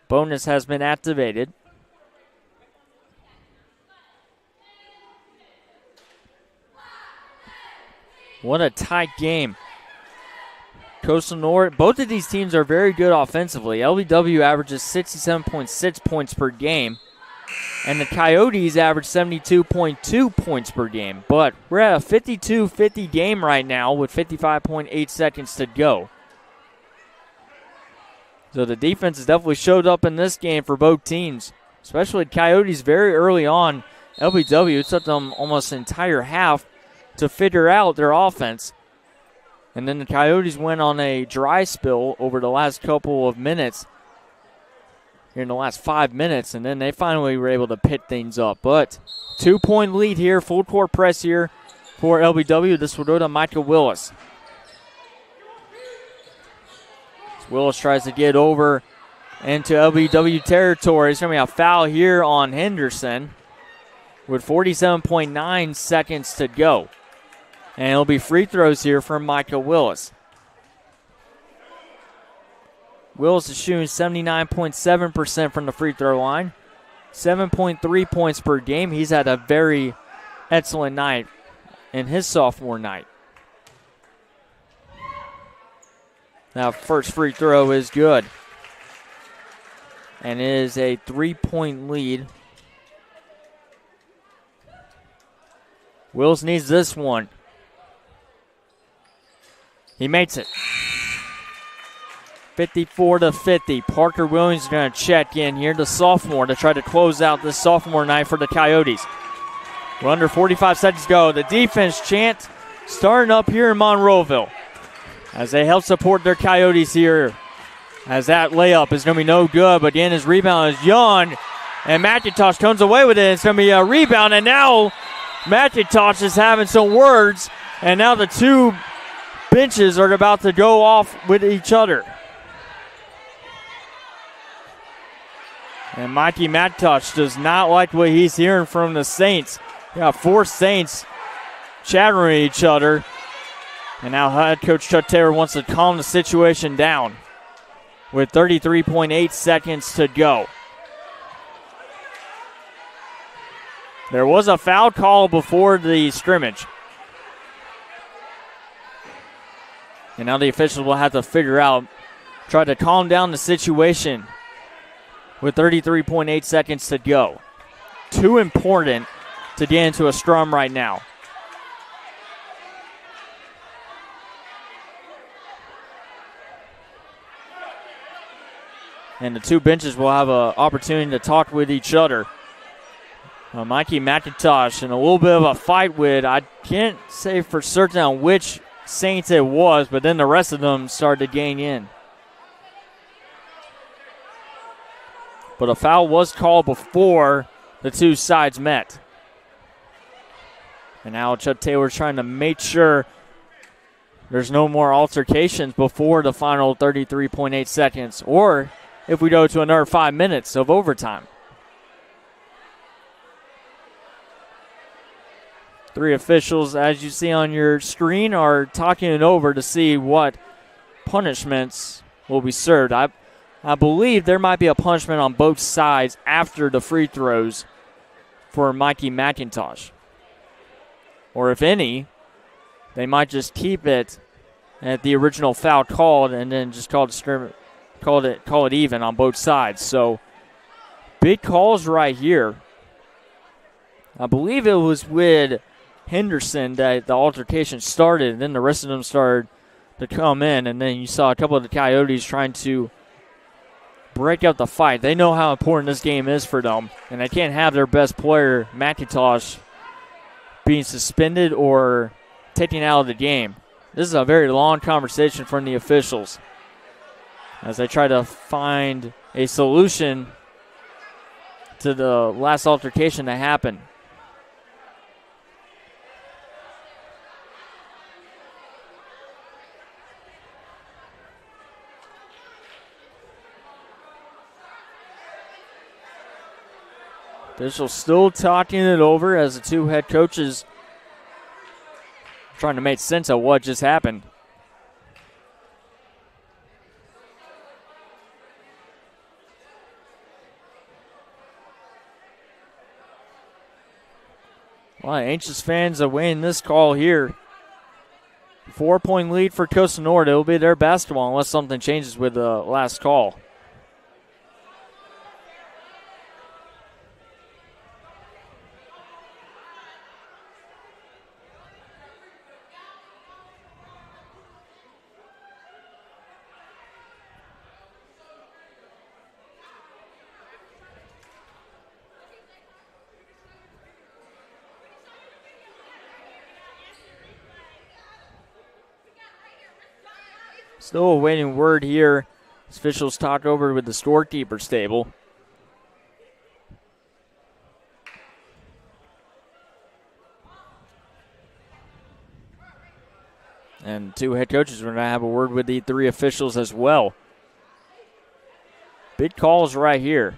Bonus has been activated. What a tight game. Coastal North, both of these teams are very good offensively. LBW averages 67.6 points per game, and the Coyotes average 72.2 points per game. But we're at a 52-50 game right now with 55.8 seconds to go. So the defense has definitely showed up in this game for both teams, especially Coyotes very early on. LBW, it took them almost an entire half to figure out their offense. And then the Coyotes went on a dry spell over the last couple of minutes, here in the last 5 minutes, and then they finally were able to pick things up. But 2-point lead here, full court press here for LBW. This will go to Michael Willis. Willis tries to get over into LBW territory. It's going to be a foul here on Henderson with 47.9 seconds to go. And it'll be free throws here from Michael Willis. Willis is shooting 79.7% from the free throw line. 7.3 points per game. He's had a very excellent night in his sophomore night. Now, first free throw is good. And it is a 3-point lead. Willis needs this one. He makes it. 54-50. Parker Williams is going to check in here, the sophomore, to try to close out this sophomore night for the Coyotes. We're under 45 seconds to go. The defense chant starting up here in Monroeville as they help support their Coyotes here. As that layup is going to be no good, but again, his rebound is Young, and McIntosh comes away with it. It's going to be a rebound, and now McIntosh is having some words, and now the 2 benches are about to go off with each other. And Mikey McIntosh does not like what he's hearing from the Saints. You got 4 Saints chattering at each other. And now head coach Chuck Taylor wants to calm the situation down with 33.8 seconds to go. There was a foul call before the scrimmage. And now the officials will have to figure out, try to calm down the situation with 33.8 seconds to go. Too important to get into a scrum right now. And the two benches will have an opportunity to talk with each other. Mikey McIntosh in a little bit of a fight with, I can't say for certain on which Saints it was, but then the rest of them started to gain in. But a foul was called before the two sides met. And now Chuck Taylor's trying to make sure there's no more altercations before the final 33.8 seconds, or if we go to another 5 minutes of overtime. Three officials, as you see on your screen, are talking it over to see what punishments will be served. I believe there might be a punishment on both sides after the free throws for Mikey McIntosh. Or if any, they might just keep it at the original foul called and then just call it even on both sides. So big calls right here. I believe it was with Henderson that the altercation started, and then the rest of them started to come in, and then you saw a couple of the Coyotes trying to break up the fight. They know how important this game is for them, and they can't have their best player, McIntosh, being suspended or taken out of the game. This is a very long conversation from the officials as they try to find a solution to the last altercation that happened. Officials still talking it over as the two head coaches trying to make sense of what just happened. A lot of anxious fans awaiting this call here. 4-point lead for Costa Norte. It'll be their basketball unless something changes with the last call. Still awaiting word here. Officials talk over with the scorekeeper's table. And two head coaches are going to have a word with the three officials as well. Big calls right here.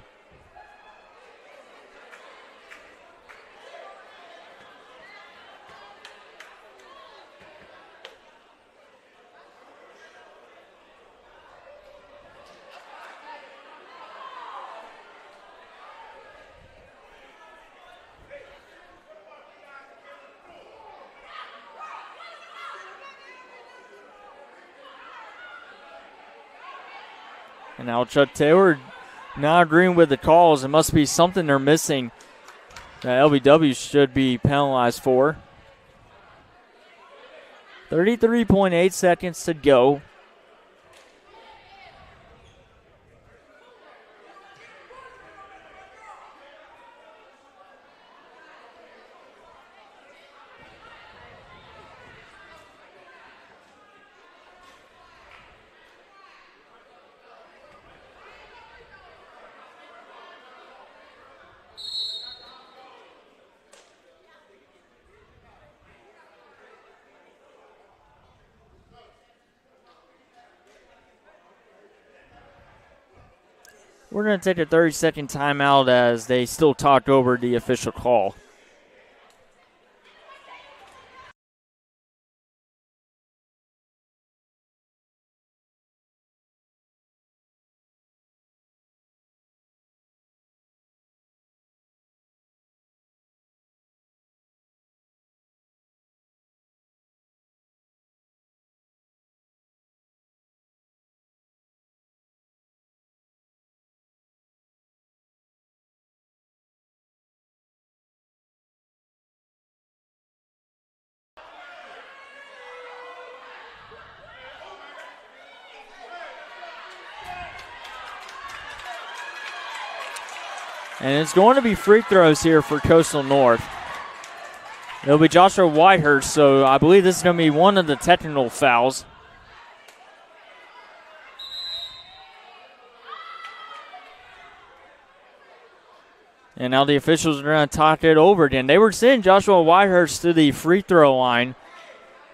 And now Chuck Taylor not agreeing with the calls. It must be something they're missing that LBW should be penalized for. 33.8 seconds to go. We're going to take a 30-second timeout as they still talk over the official call. And it's going to be free throws here for Coastal North. It'll be Joshua Whitehurst, so I believe this is going to be one of the technical fouls. And now the officials are going to talk it over again. They were sending Joshua Whitehurst to the free throw line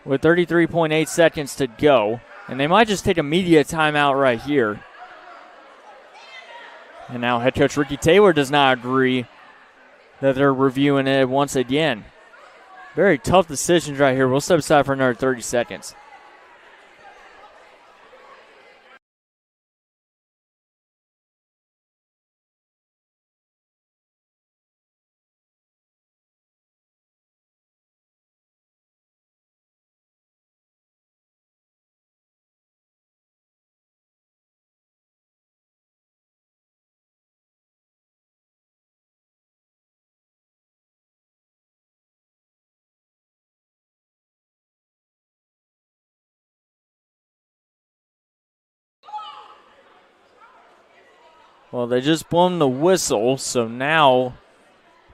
with 33.8 seconds to go. And they might just take a media timeout right here. And now head coach Ricky Taylor does not agree that they're reviewing it once again. Very tough decisions right here. We'll step aside for another 30 seconds. Well, they just blown the whistle, so now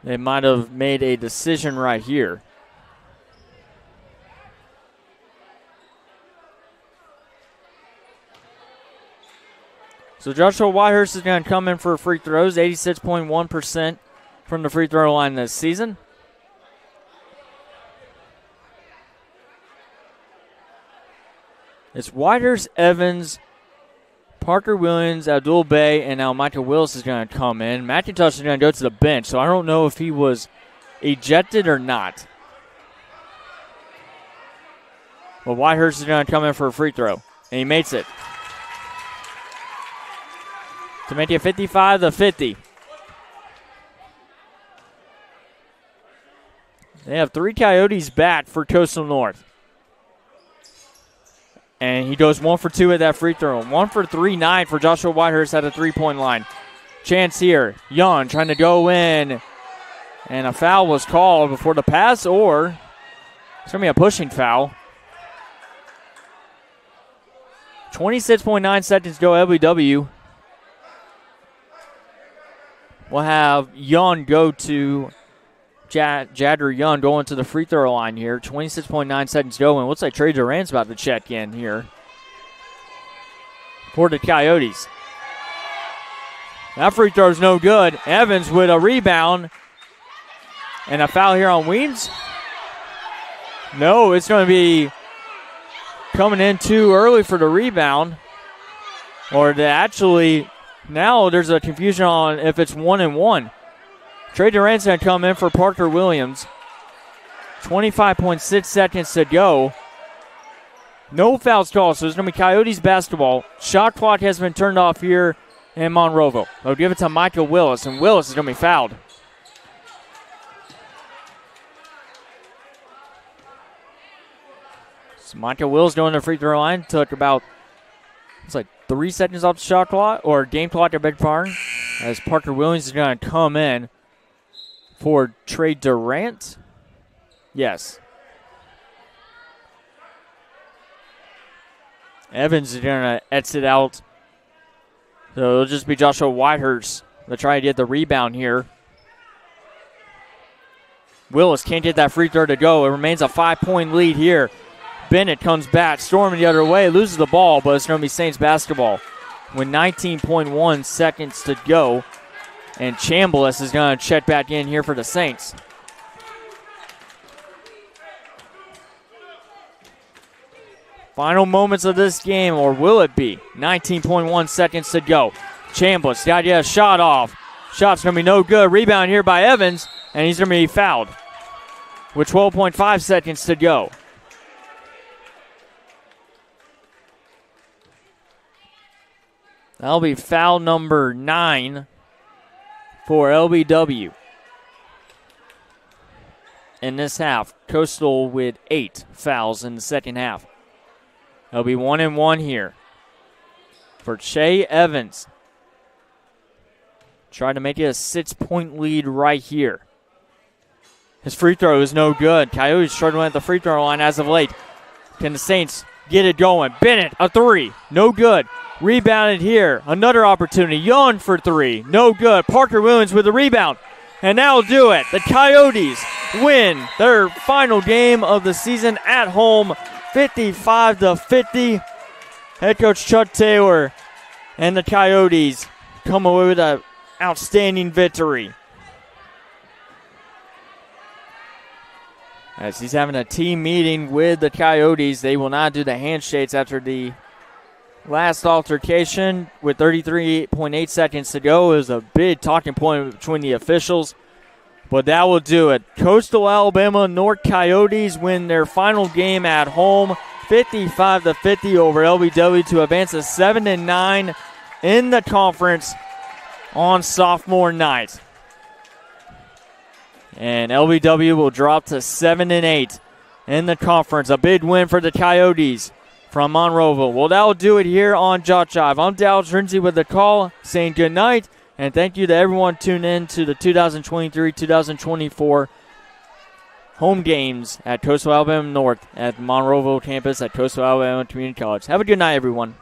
they might have made a decision right here. So Joshua Whitehurst is going to come in for free throws, 86.1% from the free throw line this season. It's Whitehurst, Evans, Parker Williams, Abdul Bay, and now Michael Willis is going to come in. McIntosh is going to go to the bench, so I don't know if he was ejected or not. But Whitehurst is going to come in for a free throw, and he makes it. To make it 55-50. They have 3 Coyotes back for Coastal North. And he goes 1 for 2 at that free throw. 1 for 3, 9 for Joshua Whitehurst at the three-point line. Chance here. Young trying to go in. And a foul was called before the pass, or it's going to be a pushing foul. 26.9 seconds to go, LBW. We'll have Young go to Jadder Young going to the free throw line here. 26.9 seconds to go, and looks like Trey Durant's about to check in here for the Coyotes. That free throw's no good. Evans with a rebound. And a foul here on Weems. No, it's going to be coming in too early for the rebound. Or now there's a confusion on if it's 1-1. Trey Durant's going to come in for Parker Williams. 25.6 seconds to go. No fouls called, so it's going to be Coyotes basketball. Shot clock has been turned off here in Monroeville. They'll give it to Michael Willis, and Willis is going to be fouled. So Michael Willis going to the free throw line. Took about, 3 seconds off the shot clock, or game clock, I beg your pardon, as Parker Williams is going to come in for Trey Durant. Yes. Evans is going to exit out. So it'll just be Joshua Whitehurst. They'll try to get the rebound here. Willis can't get that free throw to go. It remains a 5-point lead here. Bennett comes back, storming the other way, loses the ball, but it's going to be Saints basketball with 19.1 seconds to go. And Chambliss is going to check back in here for the Saints. Final moments of this game, or will it be? 19.1 seconds to go. Chambliss got to get a shot off. Shot's going to be no good. Rebound here by Evans, and he's going to be fouled with 12.5 seconds to go. That'll be foul number 9 for LBW. In this half, Coastal with 8 fouls in the second half. It'll be 1-1 here for Che Evans. Trying to make it a 6-point lead right here. His free throw is no good. Coyotes struggling at the free throw line as of late. Can the Saints get it going? Bennett, a 3. No good. Rebounded here. Another opportunity. Young for three. No good. Parker Williams with the rebound. And that'll do it. The Coyotes win their final game of the season at home, 55-50. Head coach Chuck Taylor and the Coyotes come away with an outstanding victory. As he's having a team meeting with the Coyotes, they will not do the handshakes after the last altercation with 33.8 seconds to go. It was a big talking point between the officials, but that will do it. Coastal Alabama North Coyotes win their final game at home, 55-50 over LBW to advance to 7-9 in the conference on sophomore night. And LBW will drop to 7-8 in the conference. A big win for the Coyotes from Monroeville. Well, that will do it here on JockJive. I'm Dallas Rinsey with the call, saying good night, and thank you to everyone tuning in to the 2023-2024 home games at Coastal Alabama North at the Monroeville campus at Coastal Alabama Community College. Have a good night, everyone.